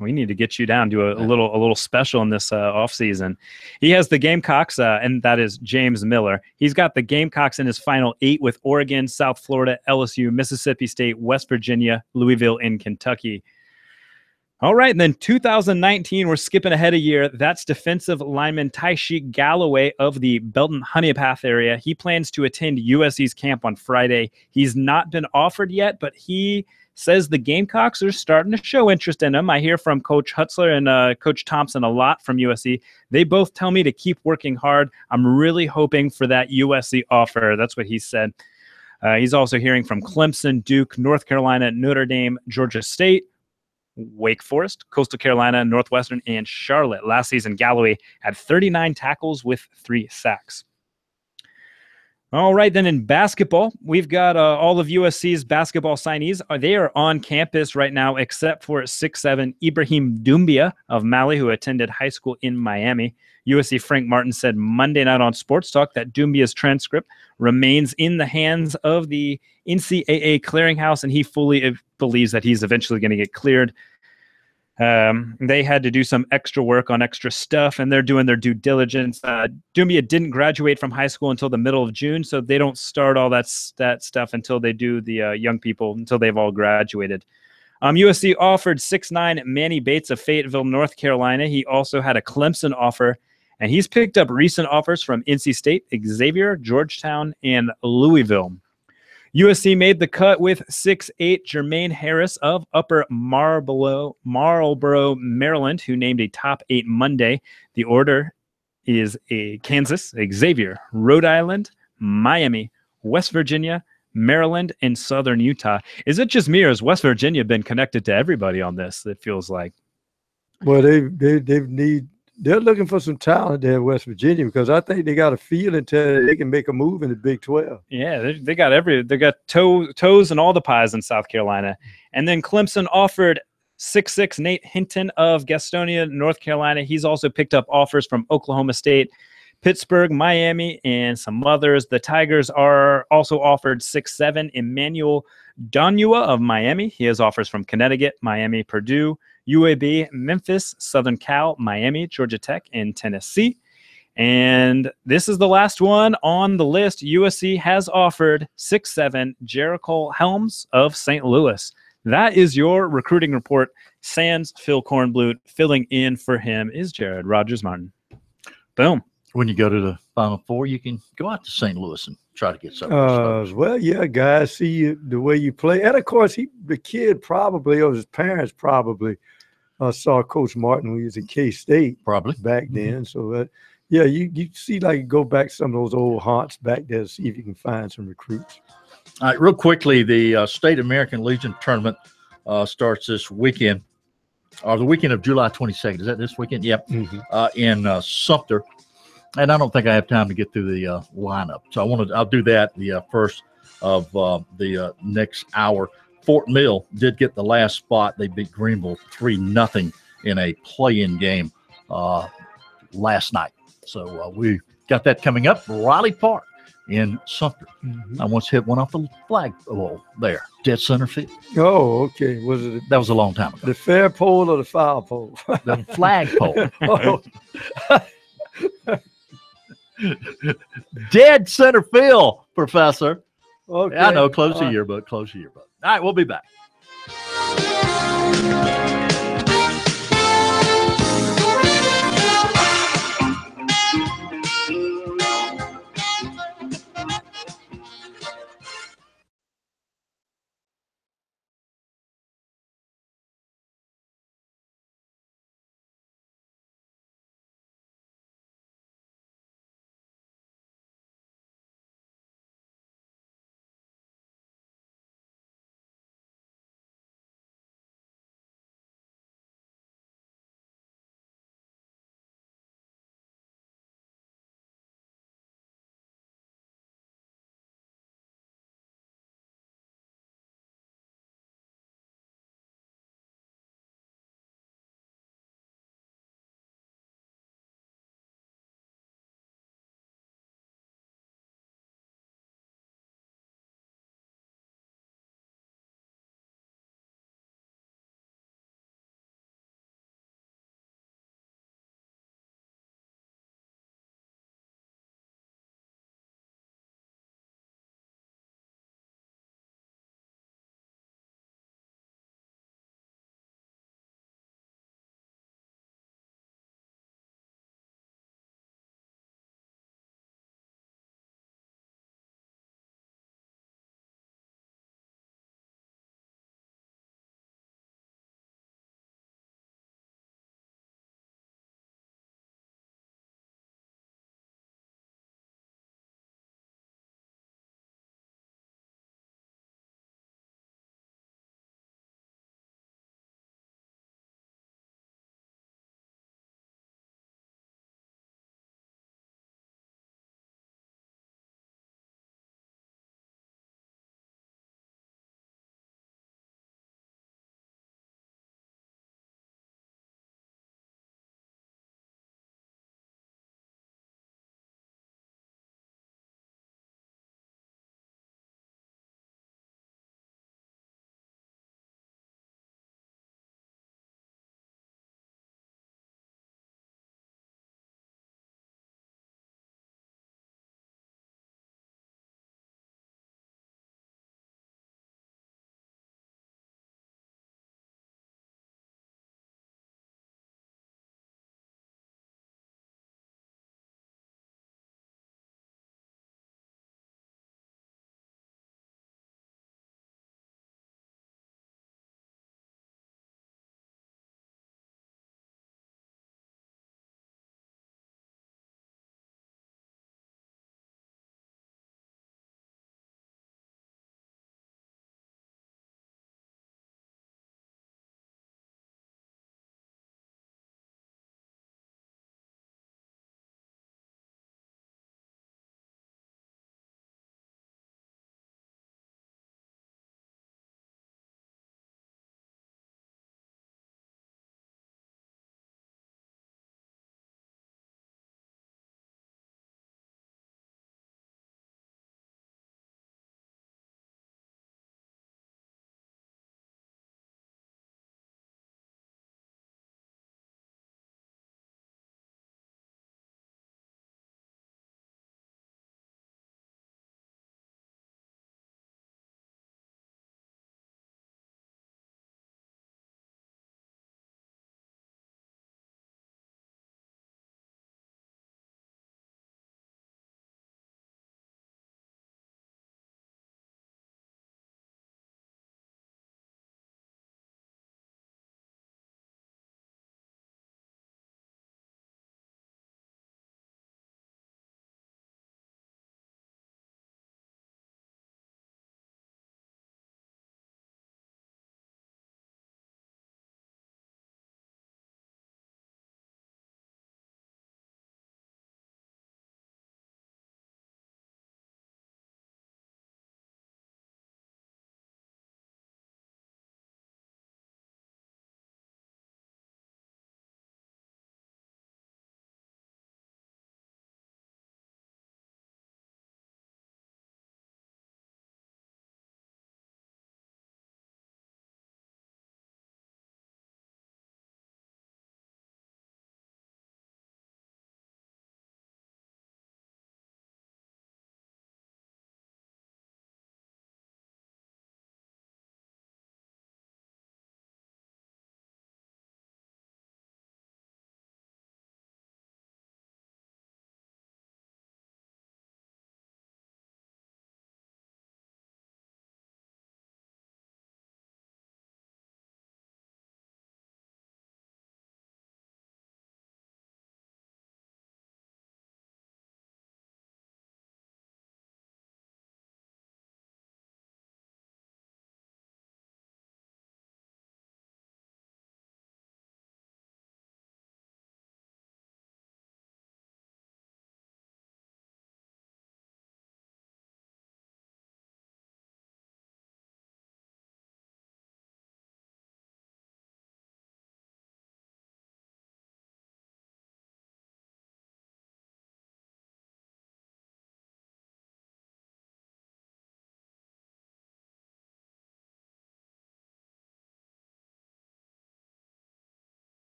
We need to get you down, do a little special in this off season. He has the Gamecocks, and that is James Miller. He's got the Gamecocks in his final 8 with Oregon, South Florida, LSU, Mississippi State, West Virginia, Louisville, and Kentucky. All right, and then 2019, we're skipping ahead a year. That's defensive lineman Tyshik Galloway of the Belton Honeypath area. He plans to attend USC's camp on Friday. He's not been offered yet, but he says the Gamecocks are starting to show interest in him. I hear from Coach Hutzler and Coach Thompson a lot from USC. They both tell me to keep working hard. I'm really hoping for that USC offer. That's what he said. He's also hearing from Clemson, Duke, North Carolina, Notre Dame, Georgia State, Wake Forest, Coastal Carolina, Northwestern, and Charlotte. Last season, Galloway had 39 tackles with 3 sacks. All right, then in basketball, we've got all of USC's basketball signees. They are on campus right now, except for 6'7" Ibrahim Doumbia of Mali, who attended high school in Miami. USC Frank Martin said Monday night on Sports Talk that Doumbia's transcript remains in the hands of the NCAA clearinghouse, and he fully believes that he's eventually going to get cleared. They had to do some extra work on extra stuff, and they're doing their due diligence. Doumbia didn't graduate from high school until the middle of June, so they don't start all that stuff until they do the young people, until they've all graduated. USC offered 6'9" Manny Bates of Fayetteville, North Carolina. He also had a Clemson offer, and he's picked up recent offers from NC State, Xavier, Georgetown, and Louisville. USC made the cut with 6'8" Jermaine Harris of Upper Marlboro, Maryland, who named a top 8 Monday. The order is Kansas, Xavier, Rhode Island, Miami, West Virginia, Maryland, and Southern Utah. Is it just me, or has West Virginia been connected to everybody on this? It feels like. Well, they're looking for some talent there in West Virginia, because I think they got a feel until they can make a move in the Big 12. Yeah, they got toes and all the pies in South Carolina. And then Clemson offered 6'6" Nate Hinton of Gastonia, North Carolina. He's also picked up offers from Oklahoma State, Pittsburgh, Miami, and some others. The Tigers are also offered 6'7" Emmanuel Donua of Miami. He has offers from Connecticut, Miami, Purdue, UAB, Memphis, Southern Cal, Miami, Georgia Tech, and Tennessee. And this is the last one on the list. USC has offered 6'7" Jericho Helms of St. Louis. That is your recruiting report. Sans Phil Kornblut. Filling in for him is Jared Rogers-Martin. Boom. When you go to the Final Four, you can go out to St. Louis and try to get some. Well, yeah, guys, see you, the way you play. And, of course, the kid probably, or his parents probably, saw Coach Martin when he was at K-State. Probably. Back then. So, yeah, you see, like, go back some of those old haunts back there to see if you can find some recruits. All right, real quickly, the State American Legion tournament starts this weekend, or the weekend of July 22nd. Is that this weekend? Yep. In Sumter. And I don't think I have time to get through the lineup. So I'll do that the first of the next hour. Fort Mill did get the last spot. They beat Greenville 3-0 in a play-in game last night. So we got that coming up. Riley Park in Sumter. I once hit one off the flagpole there, dead center field. Oh, okay. That was a long time ago. The fair pole or the foul pole? The flagpole. Dead center field, Professor. Okay. I know. Close the yearbook. All right, we'll be back.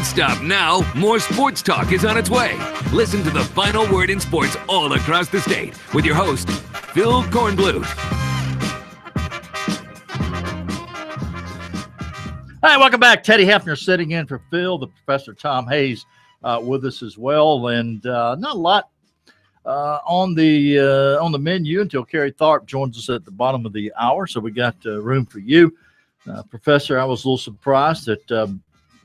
stop now. More sports talk is on its way. Listen to the final word in sports all across the state with your host, Phil Kornblut. Hi, welcome back. Teddy Hefner sitting in for Phil, the Professor Tom Hayes with us as well. And not a lot on the menu until Kerry Tharp joins us at the bottom of the hour. So we got room for you. Professor, I was a little surprised that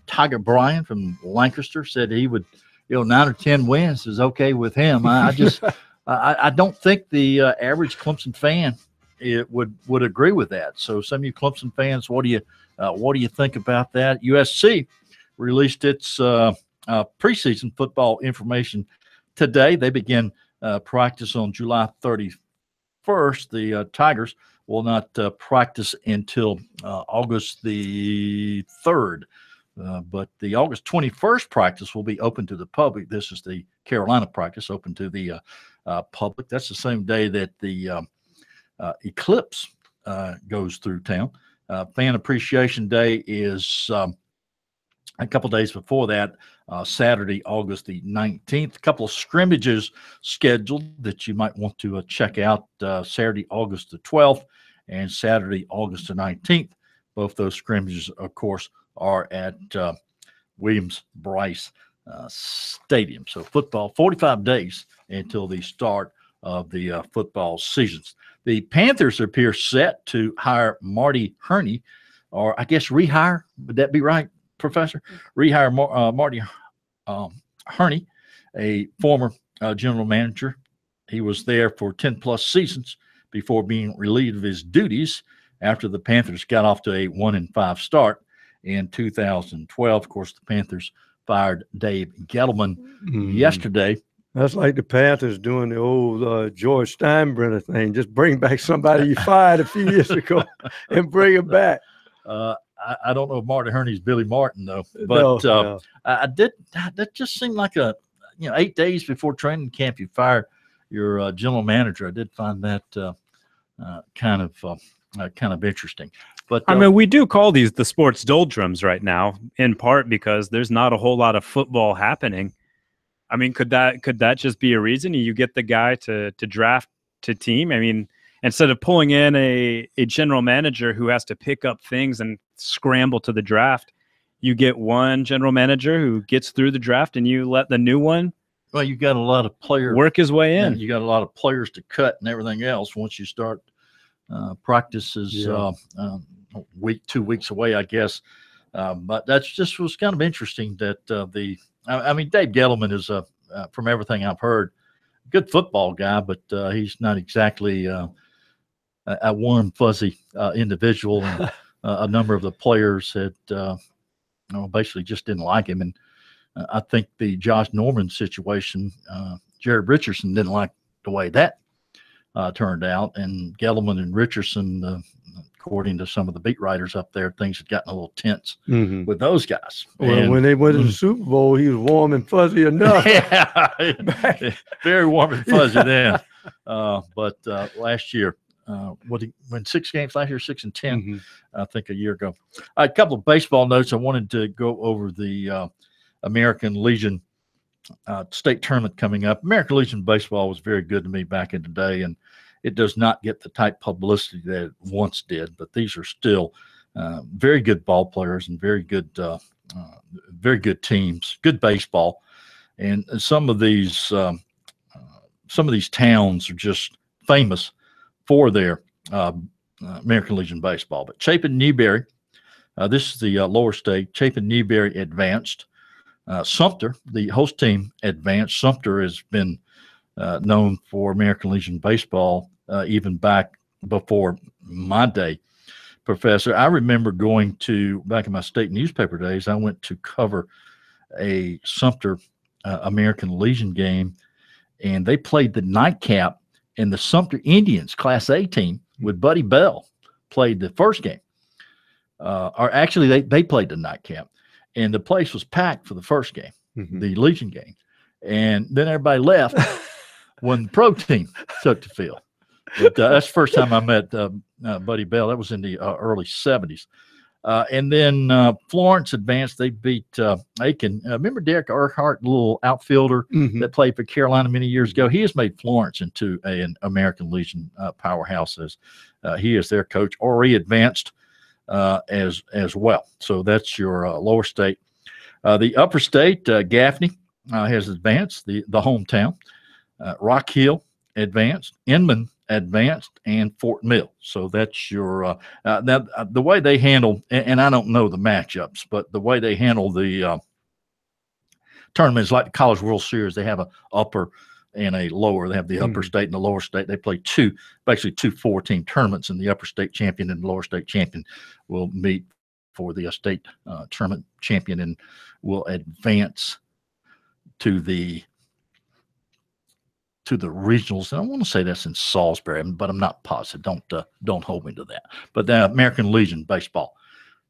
Tiger Bryan from Lancaster said he would, 9 or 10 wins is okay with him. I don't think the average Clemson fan would agree with that. So some of you Clemson fans, what do you think about that? USC released its preseason football information today. They begin practice on July 31st. The Tigers will not practice until August the 3rd. But the August 21st practice will be open to the public. This is the Carolina practice, open to the public. That's the same day that the Eclipse goes through town. Fan Appreciation Day is a couple days before that, Saturday, August the 19th. A couple of scrimmages scheduled that you might want to check out, Saturday, August the 12th and Saturday, August the 19th. Both those scrimmages, of course, are at Williams-Brice Stadium. So football, 45 days until the start of the football seasons. The Panthers appear set to hire Marty Herney, or I guess rehire. Would that be right, Professor? Rehire Marty Herney, a former general manager. He was there for 10-plus seasons before being relieved of his duties after the Panthers got off to a 1-5 start in 2012. Of course, the Panthers fired Dave Gettleman yesterday. That's like the Panthers doing the old George Steinbrenner thing. Just bring back somebody you fired a few years ago and bring him back. I don't know if Marty Herney's Billy Martin, though. But no. That just seemed like 8 days before training camp, you fire your general manager. I did find that kind of interesting. But I mean, we do call these the sports doldrums right now, in part because there's not a whole lot of football happening. I mean, could that just be a reason you get the guy to draft to team? I mean, instead of pulling in a general manager who has to pick up things and scramble to the draft, you get one general manager who gets through the draft and you let the new one. Well, you got a lot of players work his way in. You got a lot of players to cut and everything else once you start practices 2 weeks away, I guess. But that's just was kind of interesting that Dave Gettleman is from everything I've heard, good football guy, but he's not exactly a warm, fuzzy individual. And a number of the players had basically just didn't like him. And I think the Josh Norman situation, Jared Richardson didn't like the way that turned out. And Gettleman and Richardson, according to some of the beat writers up there, things had gotten a little tense with those guys. Well, when they went to the Super Bowl, he was warm and fuzzy enough. Yeah, very warm and fuzzy then. But last year, he won 6 games last year, 6-10, I think a year ago. A couple of baseball notes. I wanted to go over the American Legion state tournament coming up. American Legion baseball was very good to me back in the day, and it does not get the type publicity that it once did, but these are still very good ball players and very good teams, good baseball. And some of these towns are just famous for their American Legion baseball. But Chapin Newberry, this is the lower state. Chapin Newberry advanced. Sumter, the host team, advanced. Sumter has been known for American Legion baseball even back before my day, Professor. I remember going to, back in my state newspaper days, I went to cover a Sumter American Legion game, and they played the nightcap, and the Sumter Indians Class A team with Buddy Bell played the first game. Or actually, they played the nightcap, and the place was packed for the first game, the Legion game. And then everybody left when the pro team took the field. But that's the first time I met Buddy Bell. That was in the early 70s. And then Florence advanced. They beat Aiken. Remember Derek Urquhart, the little outfielder that played for Carolina many years ago? He has made Florence into an American Legion powerhouse as he is their coach, or he advanced as well. So that's your lower state. The upper state, Gaffney has advanced, the hometown. Rock Hill advanced, Inman advanced, and Fort Mill. So that's your now the way they handle, and I don't know the matchups, but the way they handle the tournaments, like the College World Series, they have a upper and a lower. They have the upper state and the lower state. They play basically two 4-team tournaments, and the upper state champion and the lower state champion will meet for the state tournament champion and will advance to the regionals. And I want to say that's in Salisbury, but I'm not positive. Don't hold me to that. But the American Legion baseball,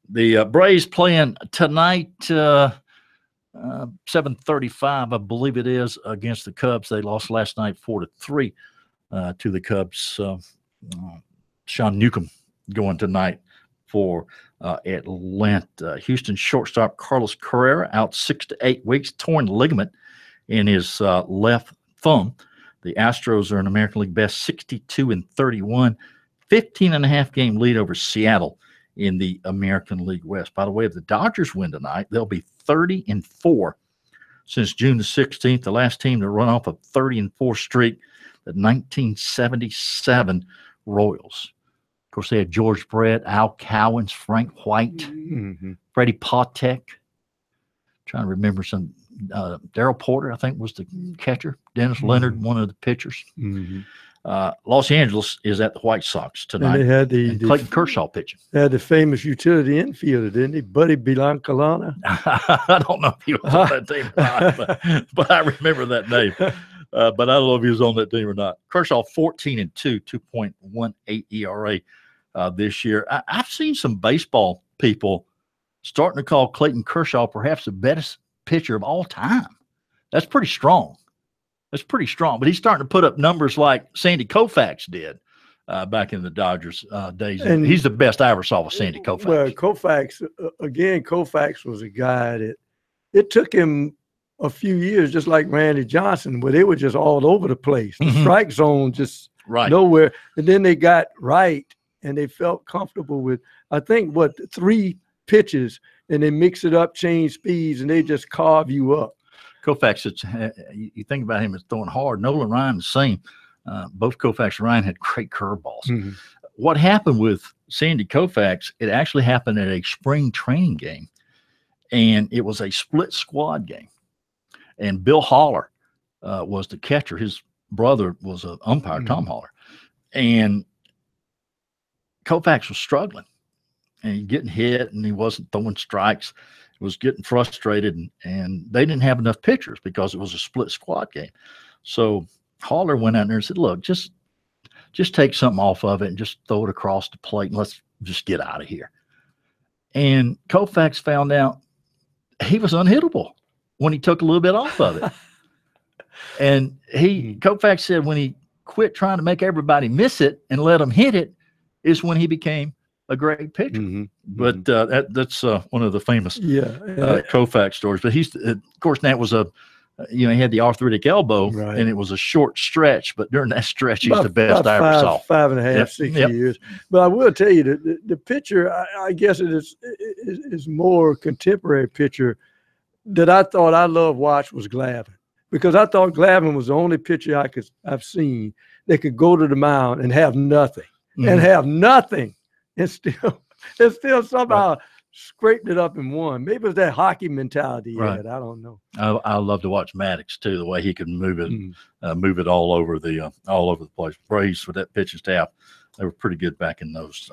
the Braves playing tonight, 7:35, I believe it is, against the Cubs. They lost last night 4-3 to the Cubs. Sean Newcomb going tonight for Atlanta. Houston shortstop Carlos Carrera out 6 to 8 weeks, torn ligament in his left thumb. The Astros are an American League best 62-31, 15.5 game lead over Seattle in the American League West. By the way, if the Dodgers win tonight, they'll be 30-4 since June the 16th. The last team to run off a 30-4 streak, the 1977 Royals. Of course, they had George Brett, Al Cowens, Frank White, Freddie Patek. Trying to remember some. Darryl Porter, I think, was the catcher. Dennis Leonard, one of the pitchers. Los Angeles is at the White Sox tonight. And they had Clayton Kershaw pitching. They had the famous utility infielder, didn't he? Buddy Bilancalana. I don't know if he was on that team or not, but I remember that name. But I don't know if he was on that team or not. Kershaw 14-2, 2.18 ERA this year. I've seen some baseball people starting to call Clayton Kershaw perhaps the best pitcher of all time. That's pretty strong. But he's starting to put up numbers like Sandy Koufax did back in the Dodgers days. And he's the best I ever saw with Sandy Koufax. Well, Koufax was a guy that it took him a few years, just like Randy Johnson, where they were just all over the place. The strike zone just nowhere. And then they got right, and they felt comfortable with, I think, 3 pitches, and they mix it up, change speeds, and they just carve you up. Koufax, you think about him as throwing hard. Nolan Ryan, the same. Both Koufax and Ryan had great curveballs. What happened with Sandy Koufax, it actually happened at a spring training game, and it was a split squad game. And Bill Haller was the catcher. His brother was an umpire, Tom Haller. And Koufax was struggling. And he getting hit, and he wasn't throwing strikes. He was getting frustrated, and they didn't have enough pitchers because it was a split squad game. So Haller went out there and said, look, just take something off of it and just throw it across the plate, and let's just get out of here. And Koufax found out he was unhittable when he took a little bit off of it. And Koufax said when he quit trying to make everybody miss it and let them hit it is when he became a great pitcher. But that's one of the famous Koufax stories. But he's, of course, that was he had the arthritic elbow, and it was a short stretch. But during that stretch, he's the best I ever saw. 5.5, 6 years. But I will tell you that the pitcher, I guess it is more contemporary pitcher that I thought I loved watch was Glavine, because I thought Glavine was the only pitcher I've seen that could go to the mound and have nothing, and still somehow scraped it up and won. Maybe it was that hockey mentality. I don't know. I love to watch Maddox too, the way he can move it all over the place. Braves with that pitching staff, they were pretty good back in those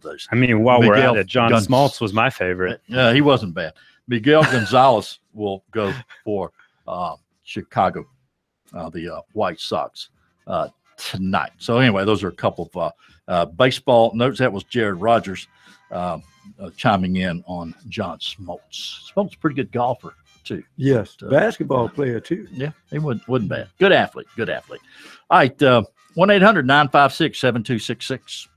days. I mean, while we're at it, John Smoltz was my favorite. Yeah, he wasn't bad. Miguel Gonzalez will go for Chicago, the White Sox tonight. So anyway, those are a couple of baseball notes. That was Jared Rogers chiming in on John Smoltz. Smoltz a pretty good golfer too. Yes, basketball player too. Yeah, he wasn't bad. Good athlete. All right, 1-800-956-7266.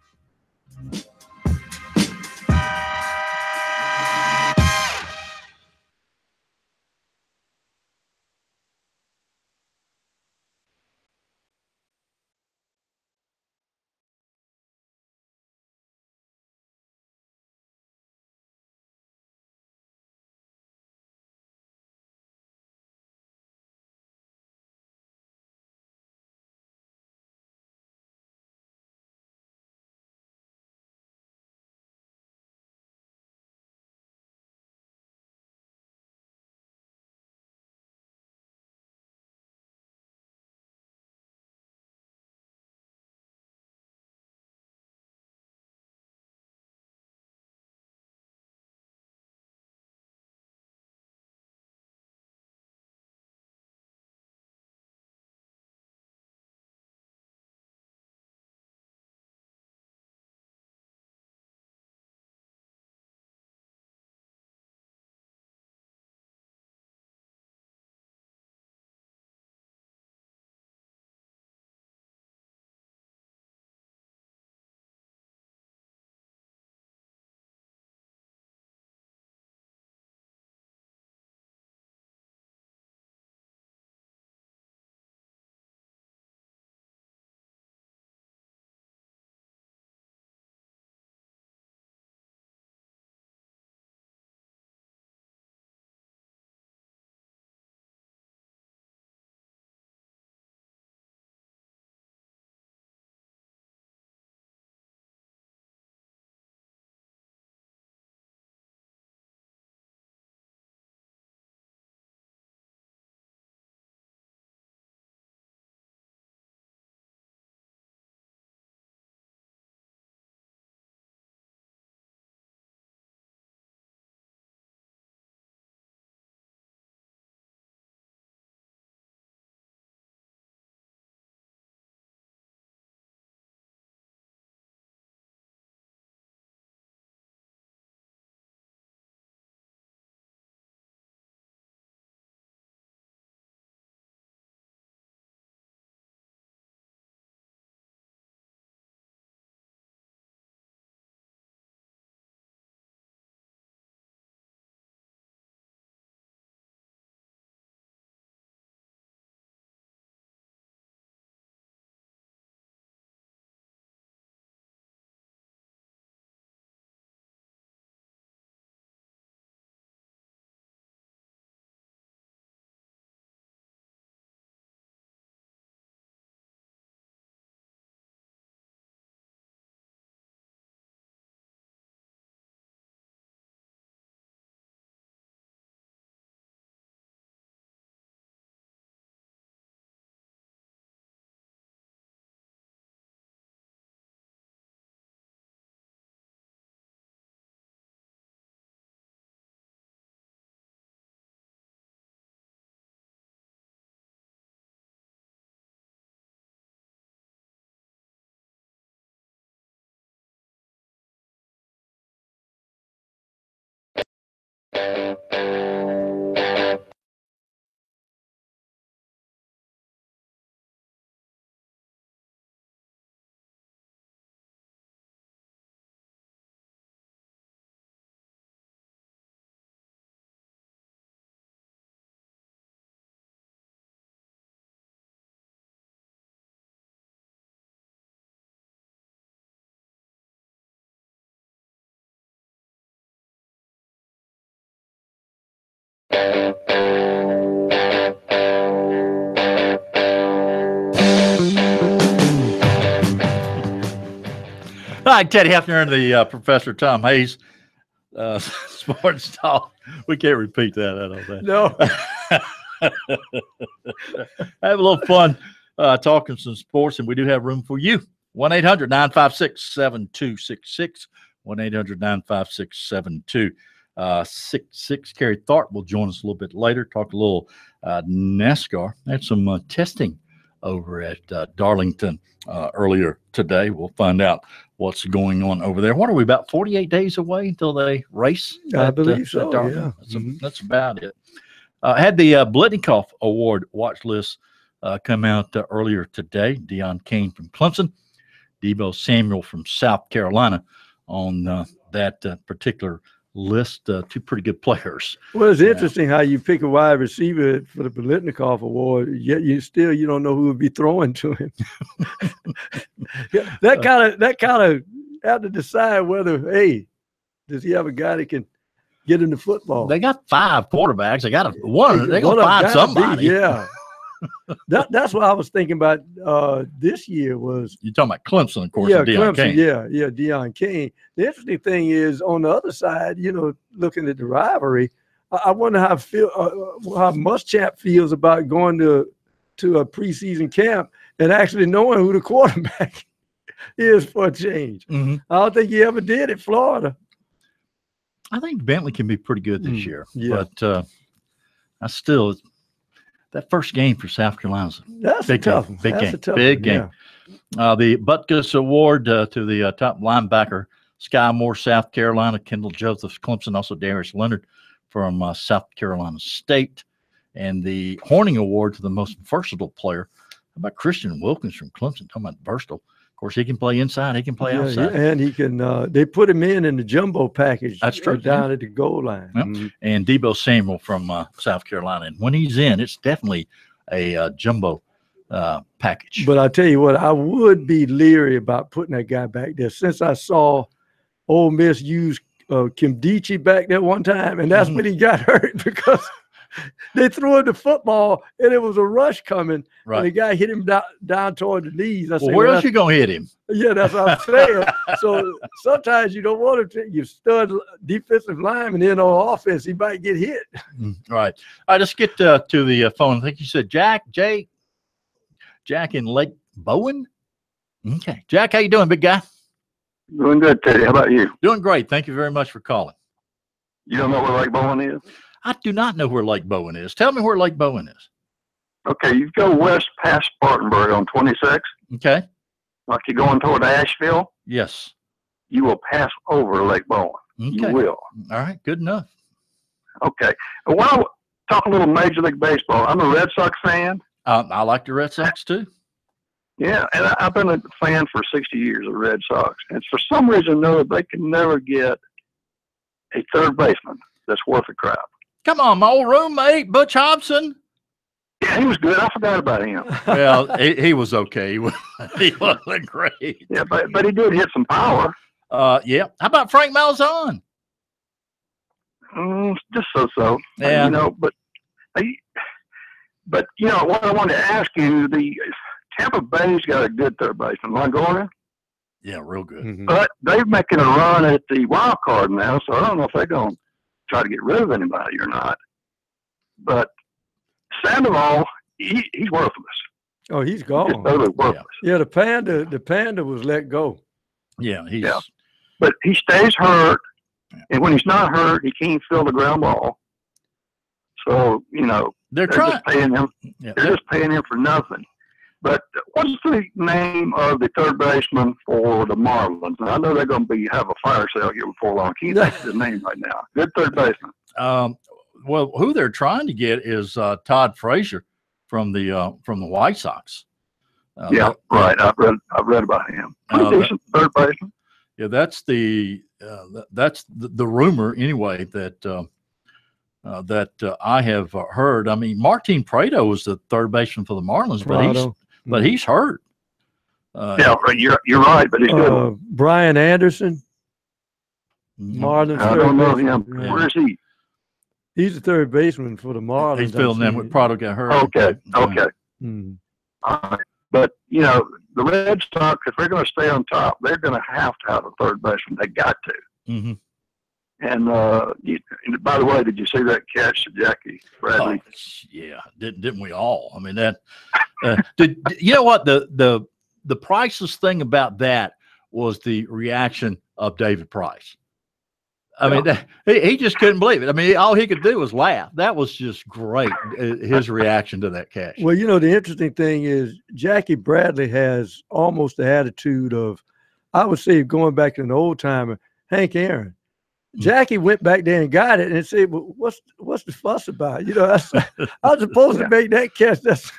Hi, Teddy Hefner and the Professor Tom Hayes. Sports Talk. We can't repeat that. I don't think. No. Have a little fun talking some sports, and we do have room for you. 1-800-956-7266. 1-800-956-7266. Kerry Tharp will join us a little bit later, talk a little NASCAR. Had some testing over at Darlington earlier today. We'll find out what's going on over there. What are we, about 48 days away until they race? I believe so, yeah. That's about it. Had the Blitnikoff Award watch list come out earlier today. Deion Kane from Clemson, Deebo Samuel from South Carolina on that particular list. Two pretty good players. Well, it's interesting how you pick a wide receiver for the Blitnikoff Award, yet you don't know who would be throwing to him. that kind of have to decide whether, hey, does he have a guy that can get into football? They got 5 quarterbacks. They got one. They're gonna find somebody. Yeah. That's what I was thinking about this year was. You're talking about Clemson, of course. Yeah, Deion Clemson. Kane. Yeah, Deion Kane. The interesting thing is on the other side, looking at the rivalry, I wonder how Muschamp feels about going to a preseason camp and actually knowing who the quarterback is for a change. Mm-hmm. I don't think he ever did at Florida. I think Bentley can be pretty good this year, yeah. but I still. That first game for South Carolina, that's big tough. Game, big game. Yeah. The Butkus Award to the top linebacker, Sky Moore, South Carolina, Kendall Josephs, Clemson, also Darius Leonard from South Carolina State, and the Horning Award to the most versatile player. How about Christian Wilkins from Clemson? Talking about versatile. Of course, he can play inside. He can play outside. And he can they put him in the jumbo package. That's true. Down at the goal line. Yep. Mm-hmm. And Deebo Samuel from South Carolina. And when he's in, it's definitely a jumbo package. But I tell you what, I would be leery about putting that guy back there since I saw Ole Miss use Kimdichie back there one time, and that's when he got hurt because they threw him the football and it was a rush coming. Right. And the guy hit him down toward the knees. I said, where else you going to hit him? Yeah, that's what I'm saying. So sometimes you don't want to, you stud defensive lineman in on offense, he might get hit. Right. All right, let's get to the phone. I think you said Jack in Lake Bowen. Okay. Jack, how you doing, big guy? Doing good, Teddy. How about you? Doing great. Thank you very much for calling. You don't know where Lake Bowen is? I do not know where Lake Bowen is. Tell me where Lake Bowen is. Okay, you go west past Spartanburg on 26. Okay. Like you're going toward Asheville, Yes. you will pass over Lake Bowen. Okay. You will. All right. Good enough. Okay. I want to talk a little Major League Baseball. I'm a Red Sox fan. I like the Red Sox too. Yeah, and I've been a fan for 60 years of the Red Sox. And for some reason or another, they can never get a third baseman that's worth a crap. Come on, my old roommate, Butch Hobson. Yeah, he was good. I forgot about him. Well, he was okay. He wasn't great. Yeah, but he did hit some power. Yeah. How about Frank Malzahn? Just so. Yeah. But what I wanted to ask you, the Tampa Bay's got a good third baseman, Longoria. Yeah, real good. Mm-hmm. But they're making a run at the wild card now, so I don't know if they're going to try to get rid of anybody or not. But Sandoval, he's worthless. Oh, he's gone. He's totally worthless. Yeah, the panda was let go. Yeah, But he stays hurt, and when he's not hurt, he can't fill the ground ball. So they're just paying him. Yeah, They're just paying him for nothing. But what's the name of the third baseman for the Marlins? I know they're going to have a fire sale here before long. Can't think of his name right now. Good third baseman. Well, who they're trying to get is Todd Frazier from the White Sox. Right. I've read about him. Pretty decent third baseman. Yeah, that's the rumor anyway that I have heard. I mean, Martin Prado was the third baseman for the Marlins, but he's hurt. You're right, but he's good. Brian Anderson, Marlins. I don't know him. Yeah. Where is he? He's the third baseman for the Marlins. He's filling in with Prado got hurt. Okay. Mm. But the Red Sox, if they're going to stay on top, they're going to have a third baseman. They got to. Mm-hmm. And by the way, did you see that catch to Jackie Bradley? Oh, yeah, didn't we all? I mean, that. Did you know what the priceless thing about that was the reaction of David Price. I mean, he just couldn't believe it. I mean, all he could do was laugh. That was just great, his reaction to that catch. Well, the interesting thing is Jackie Bradley has almost the attitude of, I would say, going back to an old timer, Hank Aaron. Jackie went back there and got it and said, well, what's the fuss about? I was supposed to make that catch. That's,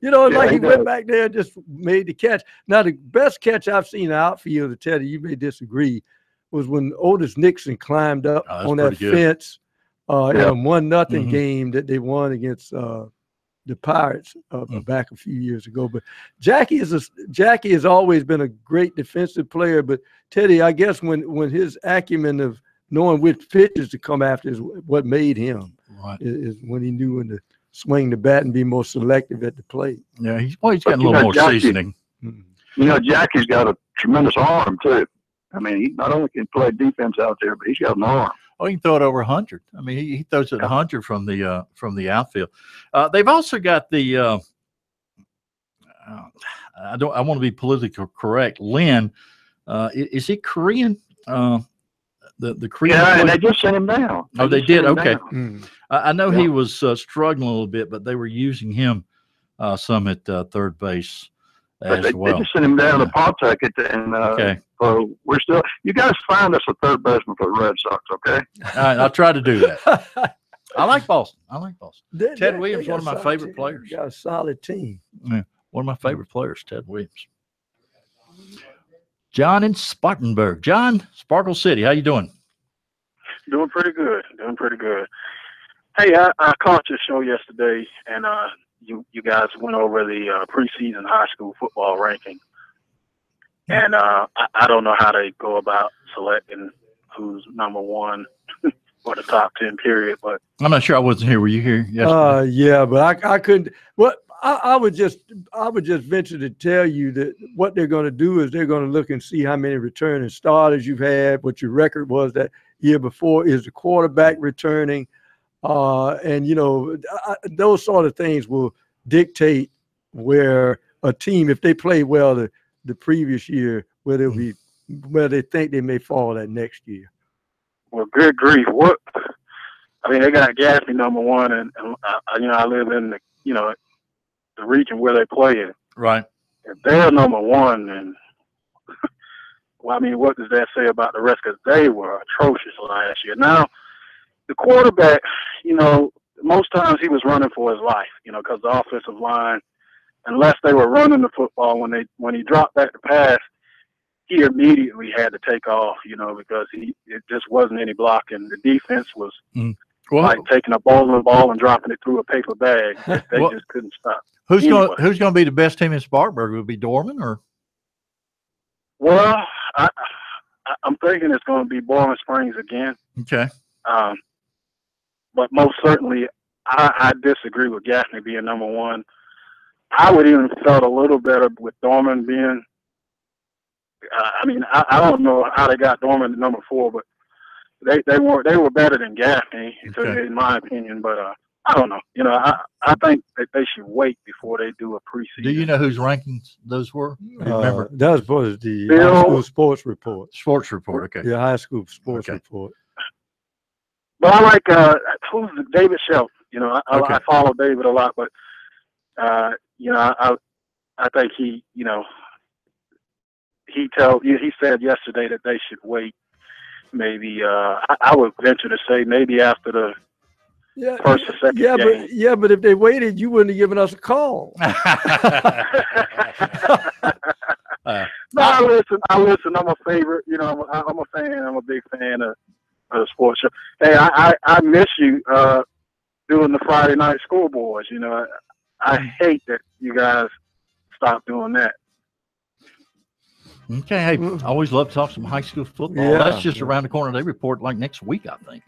he went back there and just made the catch. Now, the best catch I've seen in the outfield, to tell you may disagree, was when Otis Nixon climbed up on that fence in a 1-0 game that they won against the Pirates back a few years ago. But Jackie has always been a great defensive player. But Teddy, I guess when his acumen of knowing which pitches to come after is what made him. Right. Is when he knew when to swing the bat and be more selective at the plate. Yeah, he's got a little more seasoning. Jackie's got a tremendous arm too. I mean, he not only can play defense out there, but he's got an arm. Oh, he can throw it over 100. I mean, he throws it 100 from the outfield. They've also got the I want to be politically correct. Lynn, is he Korean? The Korean. Yeah, and they just sent him down. They did. Okay. I know he was struggling a little bit, but they were using him some at third base as well. They just sent him down to Pawtucket, and so we're still. You guys find us a third baseman for the Red Sox, okay? All right, I'll try to do that. I like Boston. Ted Williams, one of my favorite players. You got a solid team. Yeah, one of my favorite players, Ted Williams. John in Spartanburg. John, Sparkle City, how you doing? Doing pretty good. Hey, I caught your show yesterday, and you guys went over the preseason high school football ranking. And I don't know how they go about selecting who's number one for the top 10 period, but I'm not sure. I wasn't here. Were you here yesterday? Yeah, but I couldn't. What I would just venture to tell you that what they're going to do is they're going to look and see how many returning starters you've had, what your record was that year before, is the quarterback returning, and those sort of things will dictate where a team, if they play well the previous year, where they'll be, where they think they may fall that next year. Well, good grief! They got Gaffney number one, and I live in the region where they play in. Right. If they're number one, and what does that say about the rest? Because they were atrocious last year. Now, the quarterback, most times he was running for his life, because the offensive line, unless they were running the football, when he dropped back to pass, he immediately had to take off, because it just wasn't any blocking. The defense was like taking a bowling ball and dropping it through a paper bag. They just couldn't stop. Who's going to be the best team in Spartanburg? Will it be Dorman or? Well, I'm thinking it's going to be Boiling Springs again. Okay. But most certainly, I disagree with Gaffney being number one. I would even felt a little better with Dorman being. I don't know how they got Dorman at number 4, but they were better than Gaffney, in my opinion. But I don't know. I think that they should wait before they do a preseason. Do you know whose rankings those were? Remember? That was part of the high school sports report. Sports report, okay. Yeah, high school sports report. But I like who's David Shelton. I follow David a lot, but I think he said yesterday that they should wait maybe I would venture to say maybe after the first or second game. But if they waited, you wouldn't have given us a call. No, I listen. I'm a favorite. You know, I'm a fan. I'm a big fan of the sports show. Hey, I miss you doing the Friday night scoreboards. You know, I hate that you guys stopped doing that. Okay, hey, I always love to talk some high school football. Yeah. That's just around the corner. They report like next week, I think.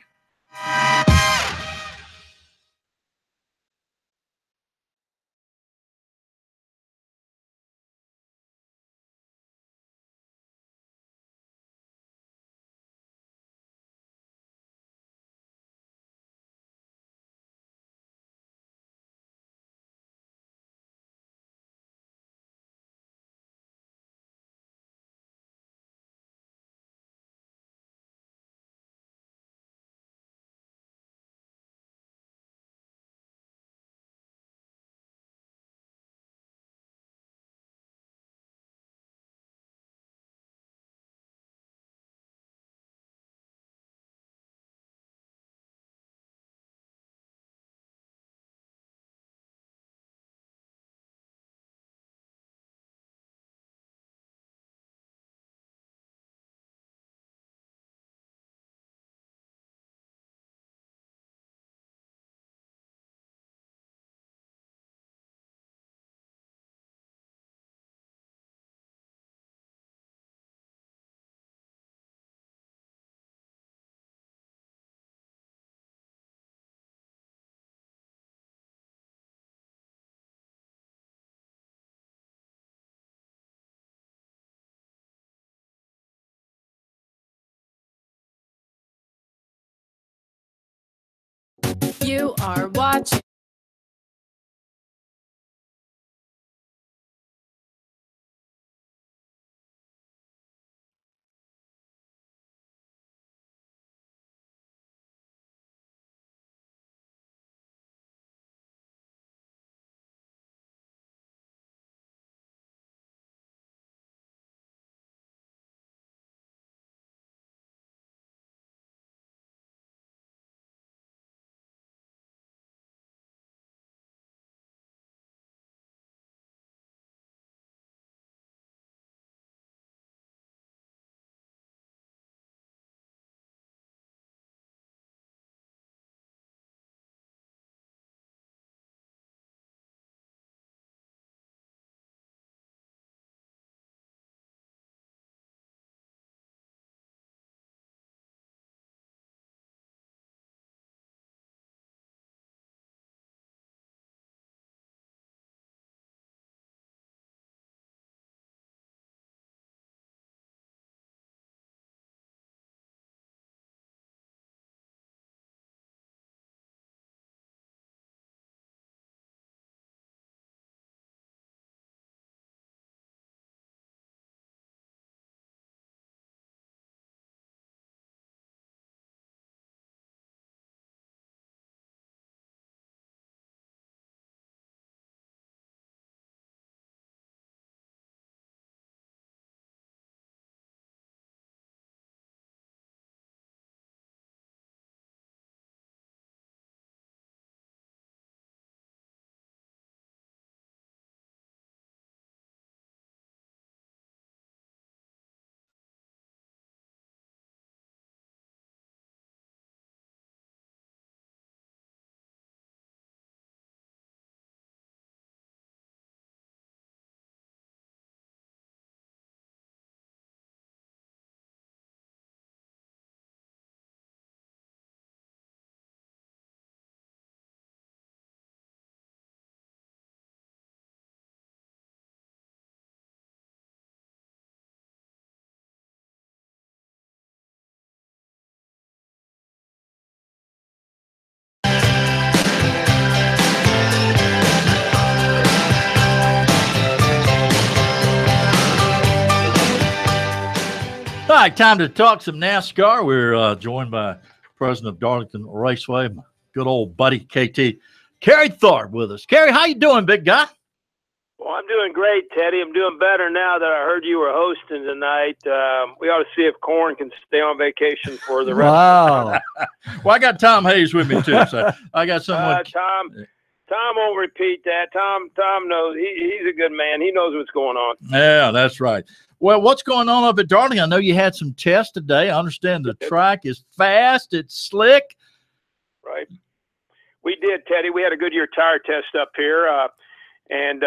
You are watching. All right, time to talk some NASCAR. We're joined by President of Darlington Raceway, my good old buddy KT, Kerry Tharp, with us. Kerry, how you doing, big guy? Well, I'm doing great, Teddy. I'm doing better now that I heard you were hosting tonight. We ought to see if Corn can stay on vacation for the rest of the time. Well, I got Tom Hayes with me, too, so I got someone. Tom won't repeat that. Tom knows. He's a good man. He knows what's going on. Yeah, that's right. Well, what's going on up at Darlington? I know you had some tests today. I understand the track is fast. It's slick. Right. We did, Teddy. We had a Goodyear tire test up here. And,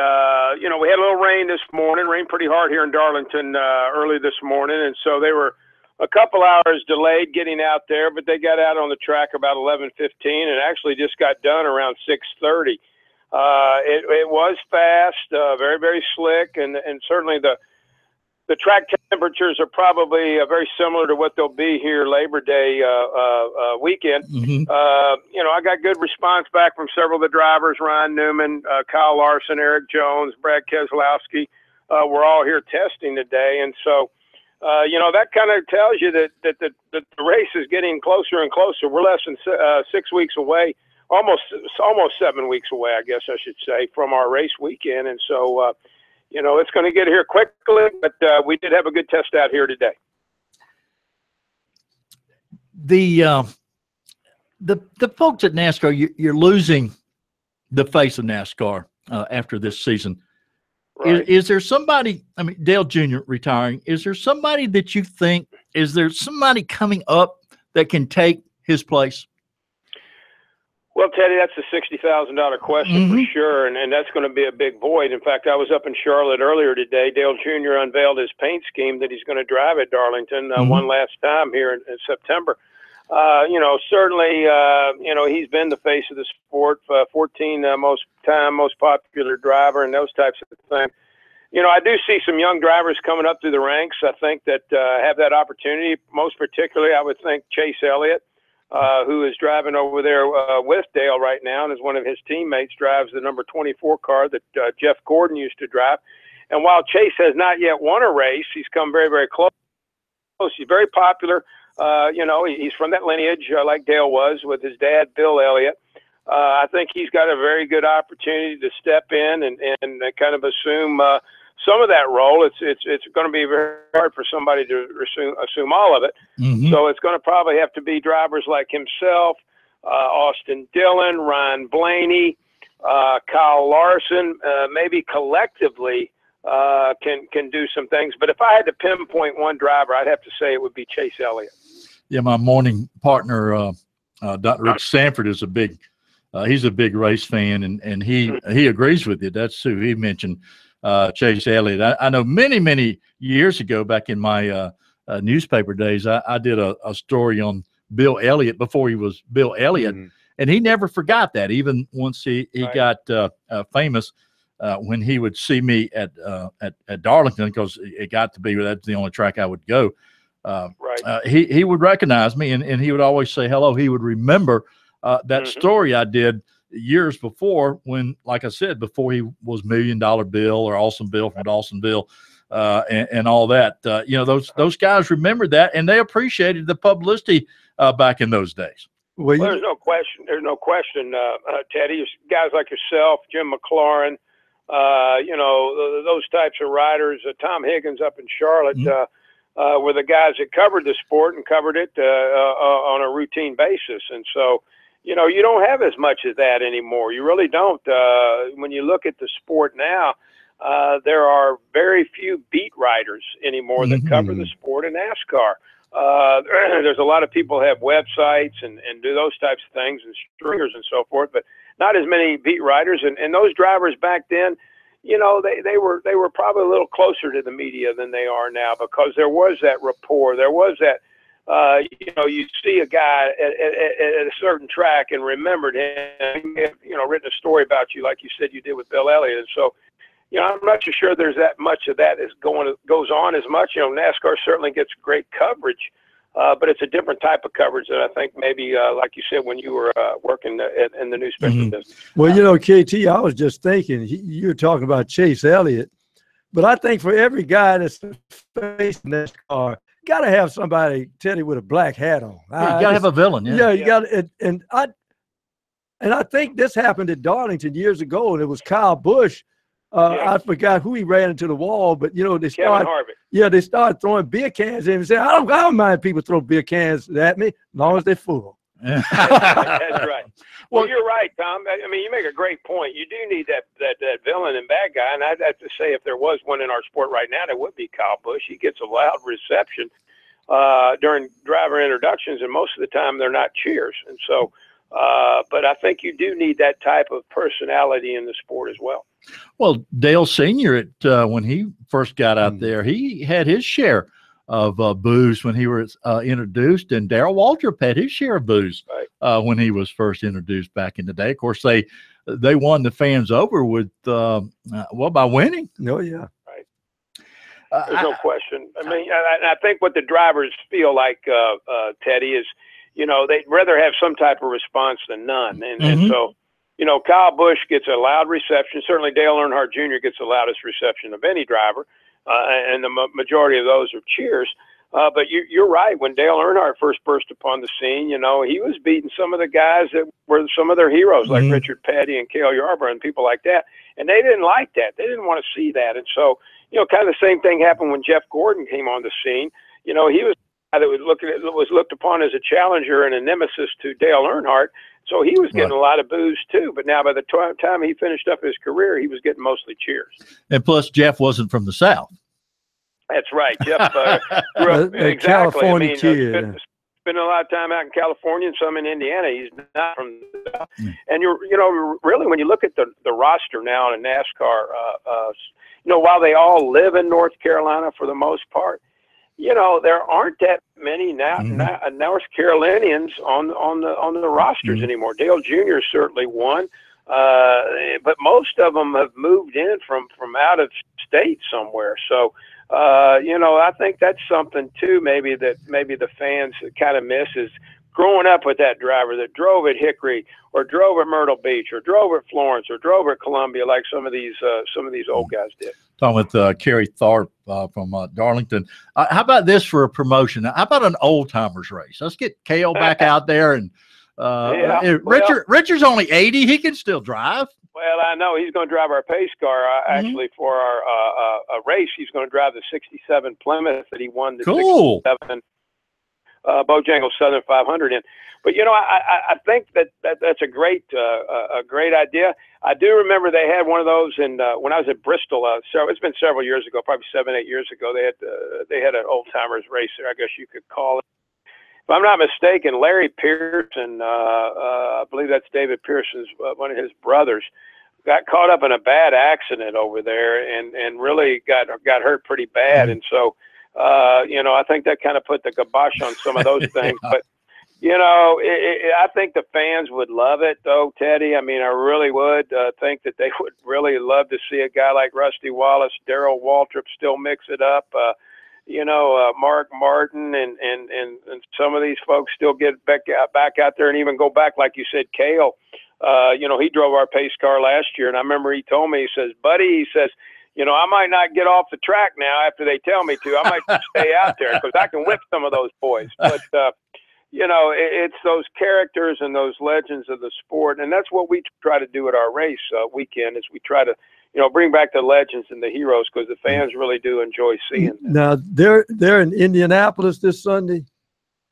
you know, we had a little rain this morning, rained pretty hard here in Darlington early this morning. And so they were a couple hours delayed getting out there, but they got out on the track about 11:15 and actually just got done around 6:30. It was fast, very, very slick. And certainly the track temperatures are probably very similar to what they'll be here Labor Day weekend. Mm-hmm. You know, I got good response back from several of the drivers, Ryan Newman, Kyle Larson, Eric Jones, Brad Keselowski. We're all here testing today. And so, you know, that kind of tells you that the race is getting closer and closer. We're less than 6 weeks away, almost 7 weeks away, I guess I should say, from our race weekend. And so, you know, it's going to get here quickly, but we did have a good test out here today. The folks at NASCAR, you're losing the face of NASCAR after this season. Right. Is there somebody, I mean, Dale Jr. retiring, is there somebody that you think, is there somebody coming up that can take his place? Well, Teddy, that's a $60,000 question for sure, and that's going to be a big void. In fact, I was up in Charlotte earlier today. Dale Jr. unveiled his paint scheme that he's going to drive at Darlington one last time here in September. You know, certainly, you know, he's been the face of the sport, 14 most popular driver and those types of things. You know, I do see some young drivers coming up through the ranks, I think, that have that opportunity. Most particularly, I would think Chase Elliott. Who is driving over there with Dale right now, and as one of his teammates drives the number 24 car that Jeff Gordon used to drive. And while Chase has not yet won a race, he's come very, very close. He's very popular. You know, he's from that lineage like Dale was with his dad, Bill Elliott. I think he's got a very good opportunity to step in and kind of assume some of that role. It's going to be very hard for somebody to assume all of it. So it's going to probably have to be drivers like himself, Austin Dillon, Ryan Blaney, Kyle Larson, maybe collectively can do some things. But if I had to pinpoint one driver, I'd have to say it would be Chase Elliott. Yeah, my morning partner, Dr. Rick Sanford, is he's a big race fan, and he agrees with you. That's who he mentioned. Chase Elliott. I know many years ago, back in my newspaper days, I did a story on Bill Elliott before he was Bill Elliott, and he never forgot that. Even once he got famous, when he would see me at Darlington, because it got to be that's the only track I would go. He would recognize me, and he would always say hello. He would remember that story I did years before, when, like I said, before he was $1 Million Bill or Awesome Bill from Dawsonville, and all that. You know, those guys remembered that, and they appreciated the publicity back in those days. Well, there's no question. Teddy. Guys like yourself, Jim McLaurin, you know, those types of riders. Tom Higgins up in Charlotte were the guys that covered the sport and covered it on a routine basis, and so. You know, you don't have as much of that anymore. You really don't. When you look at the sport now, there are very few beat writers anymore that cover the sport in NASCAR. There's a lot of people who have websites and do those types of things and stringers and so forth, but not as many beat writers. And those drivers back then, you know, they were probably a little closer to the media than they are now, because there was that rapport. There was that. You know, you see a guy at a certain track and remembered him. He may have, you know, written a story about you, like you said you did with Bill Elliott. And so, you know, I'm not so sure there's that much of that goes on as much. You know, NASCAR certainly gets great coverage, but it's a different type of coverage that I think maybe, like you said, when you were working in the newspaper business. Well, you know, KT, I was just thinking, you're talking about Chase Elliott, but I think for every guy that's facing NASCAR, got to have somebody, Teddy, with a black hat on. Yeah, you got to have a villain. Yeah, you got to. And I think this happened at Darlington years ago, and it was Kyle Busch. I forgot who he ran into the wall, but they Kevin started. Harvick. Yeah, they started throwing beer cans at him and said, I don't mind people throw beer cans at me as long as they're full. That's right. Well, you're right, Tom. I mean, you make a great point. You do need that villain and bad guy, and I'd have to say if there was one in our sport right now, it would be Kyle Busch. He gets a loud reception during driver introductions, and most of the time they're not cheers. And so, but I think you do need that type of personality in the sport as well. Well, Dale Sr., when he first got out there, he had his share of booze when he was introduced, and Darrell Waltrip had his share of booze when he was first introduced back in the day. Of course, they won the fans over with by winning. Oh yeah, right. There's no question. I mean, I think what the drivers feel like, Teddy, is they'd rather have some type of response than none, and so. Kyle Busch gets a loud reception. Certainly Dale Earnhardt Jr. gets the loudest reception of any driver, and the majority of those are cheers. But you're right. When Dale Earnhardt first burst upon the scene, he was beating some of the guys that were some of their heroes, like Richard Petty and Cale Yarborough and people like that. And they didn't like that. They didn't want to see that. And so, kind of the same thing happened when Jeff Gordon came on the scene. He was a guy that was looked upon as a challenger and a nemesis to Dale Earnhardt. So he was getting a lot of boos too, but now by the time he finished up his career, he was getting mostly cheers. And plus, Jeff wasn't from the South. That's right. Jeff grew up exactly. California kid. Spending a lot of time out in California and some in Indiana. He's not from the South. And really, when you look at the roster now in NASCAR, while they all live in North Carolina for the most part, there aren't that many North Carolinians on the rosters anymore. Dale Jr. is certainly one, but most of them have moved in from out of state somewhere. So, I think that's something too. Maybe the fans kind of miss is growing up with that driver that drove at Hickory or drove at Myrtle Beach or drove at Florence or drove at Columbia, like some of these old guys did. Talking with Kerry Tharp from Darlington. How about this for a promotion? How about an old timers race? Let's get Cale back out there, and Richard's only 80. He can still drive. Well, I know he's going to drive our pace car actually for our race. He's going to drive the '67 Plymouth that he won the '67 Bojangles Southern 500 in. But I think that's a great idea. I do remember they had one of those when I was at Bristol. So it's been several years ago, probably 7-8 years ago. They had an old timers race there, I guess you could call it. If I'm not mistaken, Larry Pearson, I believe that's David Pearson's one of his brothers, got caught up in a bad accident over there and really got hurt pretty bad. And so I think that kind of put the kibosh on some of those things. But I think the fans would love it, though, Teddy. I mean, I really would think that they would really love to see a guy like Rusty Wallace, Darrell Waltrip still mix it up. Mark Martin and some of these folks still get back out there and even go back, like you said, Cale. He drove our pace car last year, and I remember he told me, he says, buddy, I might not get off the track now after they tell me to. I might just stay out there because I can whip some of those boys. But it's those characters and those legends of the sport, and that's what we try to do at our race weekend. Is we try to bring back the legends and the heroes because the fans really do enjoy seeing them. Now they're in Indianapolis this Sunday.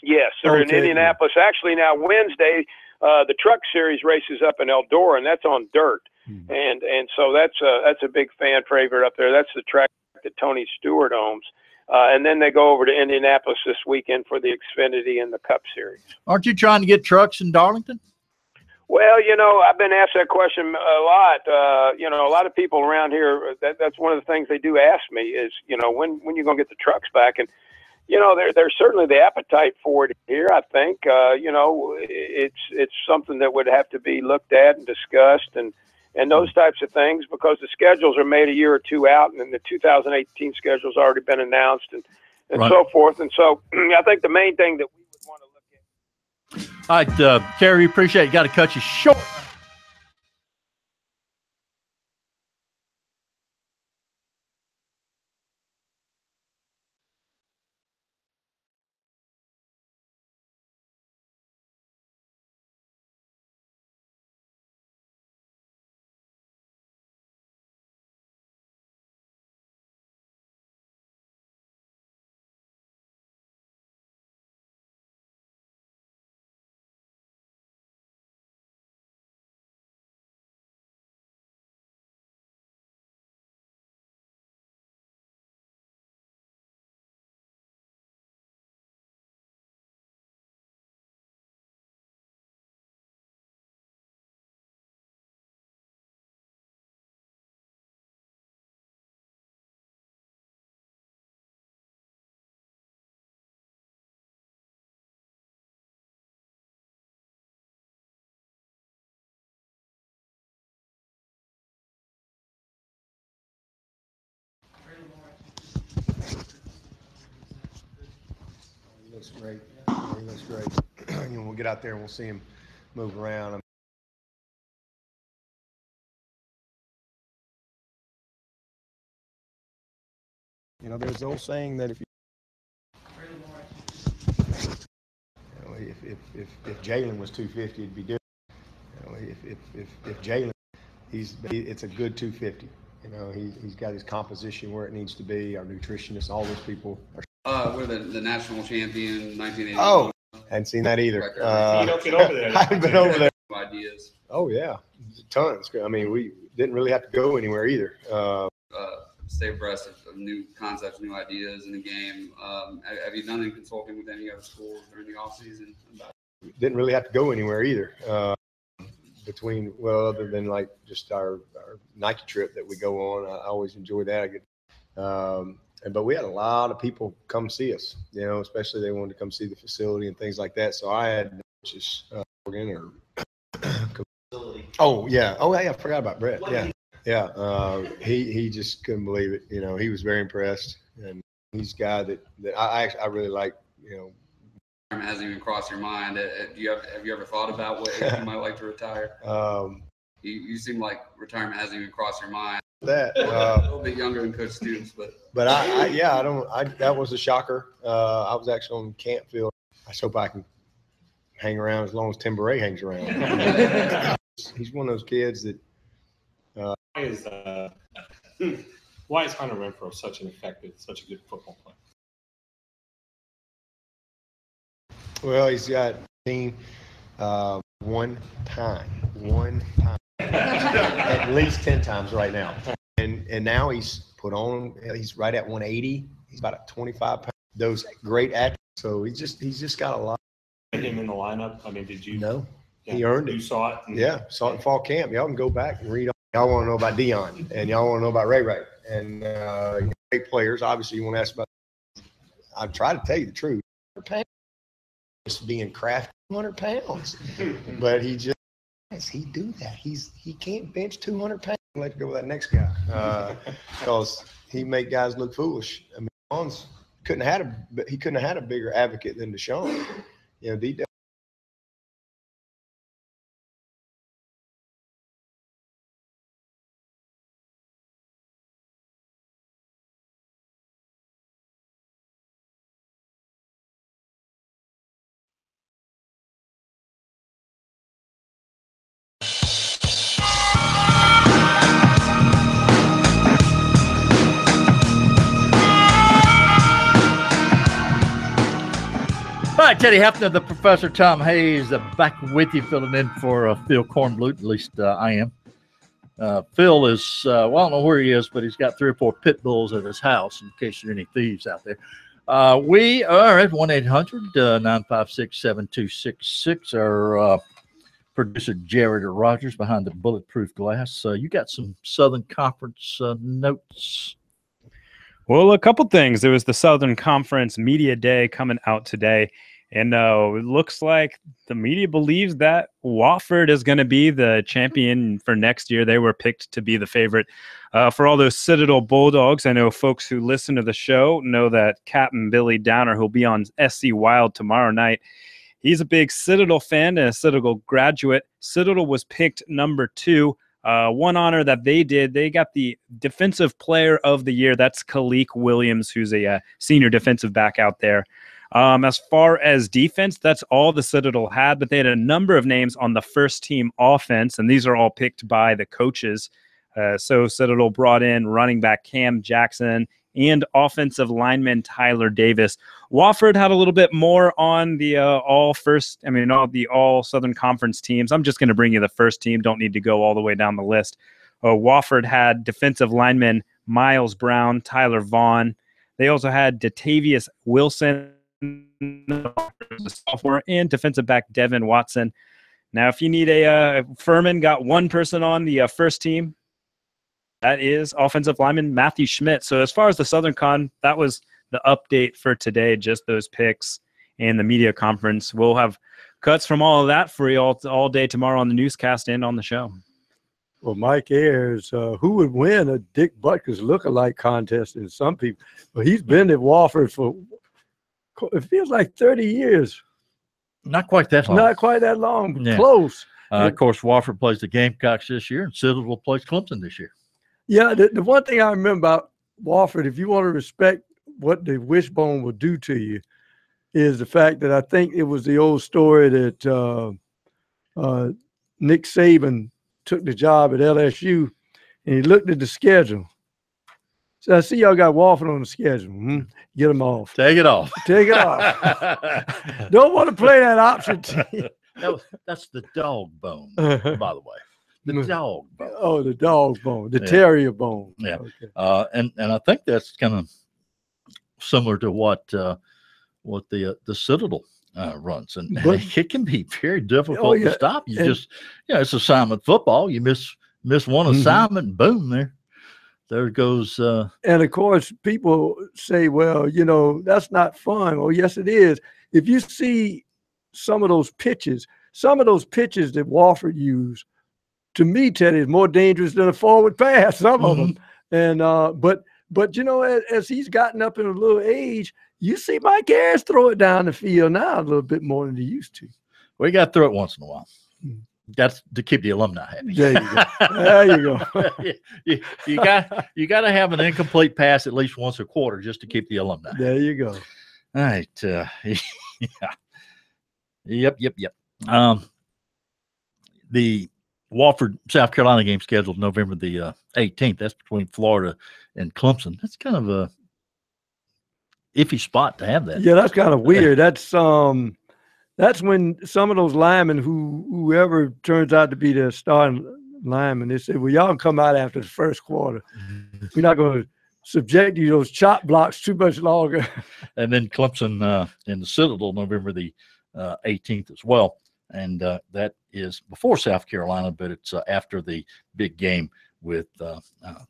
Yes, they're in Indianapolis. Actually, now Wednesday, the Truck Series races up in Eldora, and that's on dirt. And so that's a big fan favorite up there. That's the track that Tony Stewart owns. And then they go over to Indianapolis this weekend for the Xfinity and the Cup Series. Aren't you trying to get trucks in Darlington? Well, I've been asked that question a lot. A lot of people around here, that's one of the things they do ask me is, when you're going to get the trucks back. And, there's certainly the appetite for it here, I think. It's something that would have to be looked at and discussed and those types of things because the schedules are made a year or two out, and the 2018 schedule's already been announced and so forth. And so I think the main thing that we would want to look at. All right, Kerry, appreciate it. Got to cut you short. great. Yeah, he looks great. We'll get out there and we'll see him move around. There's the old saying that if Jalen was 250, it'd be different. If Jalen, it's a good 250. He's got his composition where it needs to be. Our nutritionists, all those people are. We're the national champion, 1980. Oh, hadn't seen that either. You don't get over there. I haven't been over there. Ideas. Oh yeah, tons. I mean, we didn't really have to go anywhere either. Stay abreast of new concepts, new ideas in the game. Have you done any consulting with any other schools during the off season? Didn't really have to go anywhere either. Other than like just our Nike trip that we go on, I always enjoy that. But we had a lot of people come see us, especially they wanted to come see the facility and things like that. So I had just Oh yeah, I forgot about Brett. Yeah. He just couldn't believe it. He was very impressed, and he's a guy that I really like. Retirement hasn't even crossed your mind. Have you ever thought about what age you might like to retire? You seem like retirement hasn't even crossed your mind. That a little bit younger than Coach Stoops, but that was a shocker. I was actually on camp field. I just hope I can hang around as long as Tim Beret hangs around. He's one of those kids that. Why is Hunter Renfrow such a good football player? Well, he's got team one time, at least 10 times right now, and now he's right at 180. He's about a 25 pound. Those great athletes. So he's just got a lot. Him in the lineup. I mean, did you? No, yeah, he earned it. You saw it. Saw it in fall camp. Y'all can go back and read. Y'all want to know about Dion, and y'all want to know about Ray, and great players. Obviously, you want to ask about. I try to tell you the truth. Just being crafty, 200 pounds, but he do that. He can't bench 200 pounds. Let go of that next guy because he make guys look foolish. I mean, Deshaun's couldn't have had a bigger advocate than Deshaun. D. All right, Teddy Hefner, the Professor Tom Hayes, back with you, filling in for Phil Kornblut. At least I am. Phil is, I don't know where he is, but he's got 3 or 4 pit bulls at his house in case there are any thieves out there. We are at 1-800-956-7266. Our producer, Jared Rogers, behind the bulletproof glass. You got some Southern Conference notes? Well, a couple things. There was the Southern Conference Media Day coming out today, and it looks like the media believes that Wofford is going to be the champion for next year. They were picked to be the favorite for all those Citadel Bulldogs. I know folks who listen to the show know that Captain Billy Downer, who'll be on SC Wild tomorrow night, he's a big Citadel fan and a Citadel graduate. Citadel was picked number 2. One honor that they did, they got the Defensive Player of the Year. That's Kalik Williams, who's a senior defensive back out there. As far as defense, that's all the Citadel had, but they had a number of names on the first team offense, and these are all picked by the coaches. So Citadel brought in running back Cam Jackson and offensive lineman Tyler Davis. Wofford had a little bit more on the all Southern Conference teams. I'm just going to bring you the first team. Don't need to go all the way down the list. Wofford had defensive lineman Miles Brown, Tyler Vaughn. They also had Datavius Wilson, sophomore, and defensive back Devin Watson. Now, if you need Furman got one person on the first team. That is offensive lineman Matthew Schmidt. So as far as the Southern Con, that was the update for today, just those picks and the media conference. We'll have cuts from all of that for you all day tomorrow on the newscast and on the show. Well, Mike Ayers, who would win a Dick Butkus lookalike contest in some people? Well, he's been at Wofford for it feels like 30 years. Not quite that long. Not quite that long, but Yeah. close. Of course, Wofford plays the Gamecocks this year, and Citadel plays Clemson this year. Yeah, the one thing I remember about Wofford, if you want to respect what the wishbone will do to you, is the fact that I think it was the old story that Nick Saban took the job at LSU, and he looked at the schedule. So I see y'all got Wofford on the schedule. Get them off. Take it off. Take it off. Don't want to play that option team. That's the dog bone, by the way. The dog bone. Oh, the dog bone, the terrier bone. Yeah. Okay. And I think that's kind of similar to what the Citadel runs, and it can be very difficult to stop. It's assignment football. You miss one assignment, boom, there goes. And of course, people say, well, that's not fun. Well, yes, it is. If you see some of those pitches that Wofford used, to me, Teddy, is more dangerous than a forward pass, some of them. And but as he's gotten up in a little age, you see Mike Ayers throw it down the field now a little bit more than he used to. Well, you got to throw it once in a while. That's to keep the alumni happy. There you go. There you go. you got to have an incomplete pass at least once a quarter just to keep the alumni. There you go. All right. Yep. The Wofford, South Carolina game scheduled November the 18th. That's between Florida and Clemson. That's kind of a iffy spot to have that. Yeah, that's kind of weird. That's when some of those linemen whoever turns out to be the starting lineman, they say, well, y'all can come out after the first quarter. We're not going to subject you to those chop blocks too much longer. And then Clemson in the Citadel November the 18th as well. And that is before South Carolina, but it's after the big game with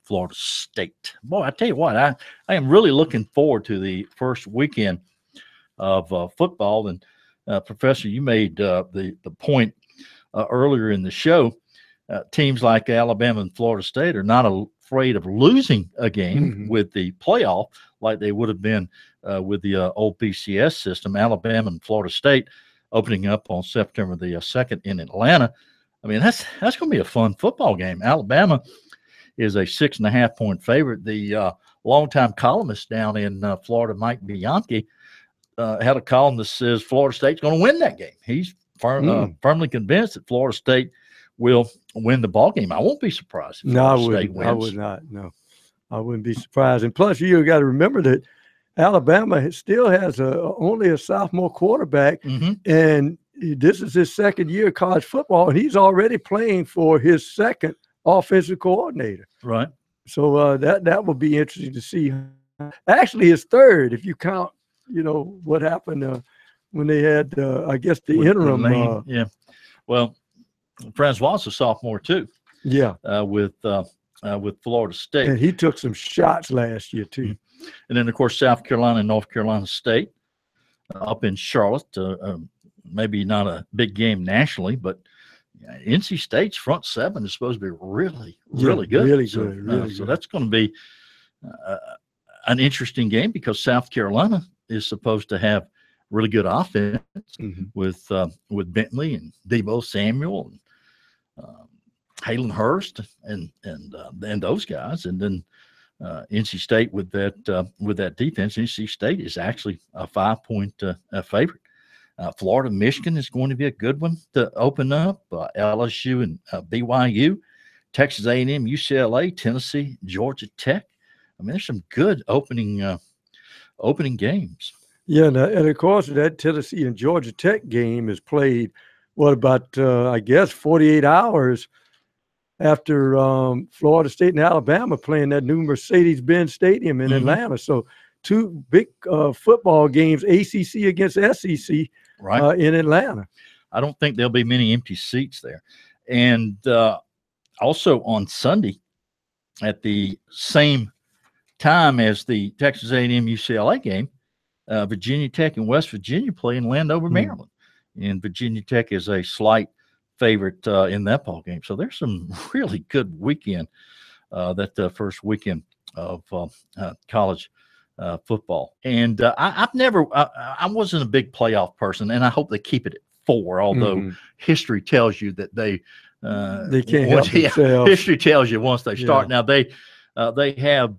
Florida State. Boy, I tell you what, I am really looking forward to the first weekend of football. And Professor, you made the point earlier in the show. Teams like Alabama and Florida State are not afraid of losing a game with the playoff like they would have been with the old BCS system. Alabama and Florida State opening up on September the 2nd in Atlanta. I mean, that's going to be a fun football game. Alabama is a 6.5-point favorite. The longtime columnist down in Florida, Mike Bianchi, had a column that says Florida State's going to win that game. He's firmly convinced that Florida State will win the ball game. I won't be surprised if Florida State wins. I would not. No, I wouldn't be surprised. And plus, you got to remember that Alabama still has only a sophomore quarterback, and this is his second year of college football, and he's already playing for his second offensive coordinator. Right. So that will be interesting to see. Actually, his third, if you count, what happened when they had, I guess, the interim. Yeah. Well, Francois is a sophomore too. Yeah. With Florida State, and he took some shots last year too. And then, of course, South Carolina and North Carolina State up in Charlotte. Maybe not a big game nationally, but NC State's front seven is supposed to be really good. Really good. So that's going to be an interesting game because South Carolina is supposed to have really good offense with Bentley and Deebo Samuel and Halen Hurst and those guys, and then NC State with that defense. NC State is actually a 5-point favorite. Florida, Michigan is going to be a good one to open up. LSU and BYU, Texas A&M, UCLA, Tennessee, Georgia Tech. I mean, there's some good opening games. Yeah, and of course that Tennessee and Georgia Tech game is played. What about I guess 48 hours after Florida State and Alabama playing that new Mercedes-Benz Stadium in Atlanta. So two big football games, ACC against SEC, in Atlanta. I don't think there'll be many empty seats there. And also on Sunday at the same time as the Texas A&M UCLA game, Virginia Tech and West Virginia play in Landover, Maryland. And Virginia Tech is a slight favorite in that ball game. So there's some really good weekend, that first weekend of college football. And I've never, I wasn't a big playoff person, and I hope they keep it at 4. Although history tells you that they can't help themselves. History tells you once they start. Now they have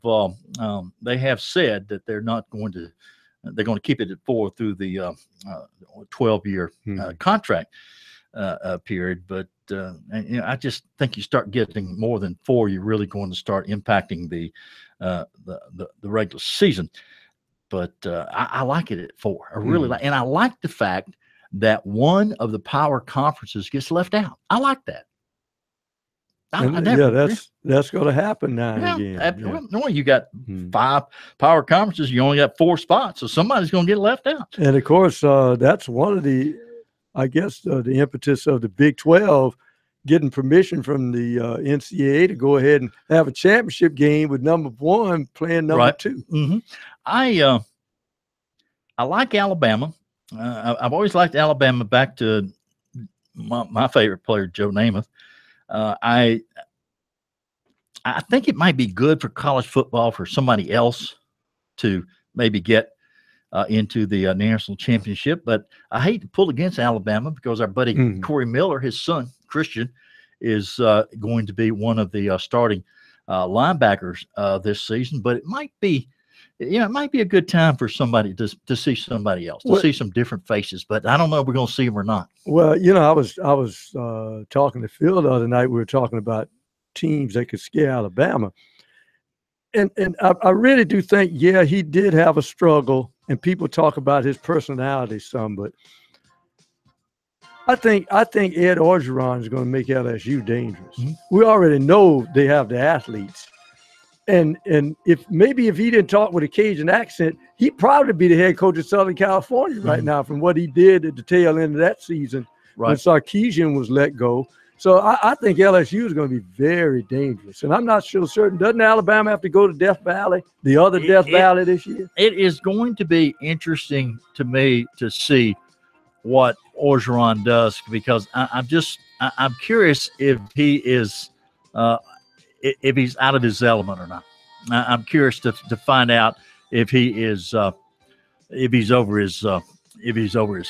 said that they're not going to. They're going to keep it at 4 through the 12-year contract period. But I just think you start getting more than 4, you're really going to start impacting the regular season. But I like it at 4. I really like, and I like the fact that one of the power conferences gets left out. I like that. That's going to happen now and again. No, you got 5 power conferences. You only got 4 spots, so somebody's going to get left out. And of course, that's one of the, I guess, the impetus of the Big 12 getting permission from the NCAA to go ahead and have a championship game with number 1 playing number 2. I like Alabama. I've always liked Alabama back to my favorite player, Joe Namath. I think it might be good for college football for somebody else to maybe get into the national championship, but I hate to pull against Alabama because our buddy Corey Miller, his son Christian, is going to be one of the starting linebackers this season. But it might be, it might be a good time for somebody to see somebody else, to see some different faces. But I don't know if we're going to see them or not. Well, I was talking to Phil the other night. We were talking about teams that could scare Alabama, and I really do think, he did have a struggle, and people talk about his personality some, but I think Ed Orgeron is going to make LSU dangerous. We already know they have the athletes. And if he didn't talk with a Cajun accent, he'd probably be the head coach of Southern California right now from what he did at the tail end of that season when Sarkisian was let go. So I think LSU is going to be very dangerous. And I'm not certain. Doesn't Alabama have to go to Death Valley, the other Death Valley this year? It is going to be interesting to me to see what Orgeron does, because I'm curious if he is if he's out of his element or not. I'm curious to find out if he is if he's over his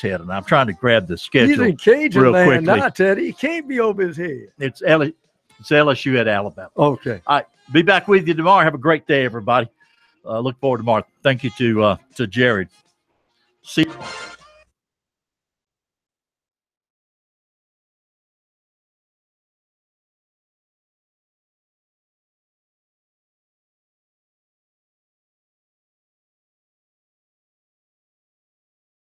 head. And I'm trying to grab the schedule. He's in Cajun real land quickly. now, Teddy. He can't be over his head. It's LSU at Alabama. Okay. All right. Be back with you tomorrow. Have a great day, everybody. Look forward to tomorrow. Thank you to Jared. See you.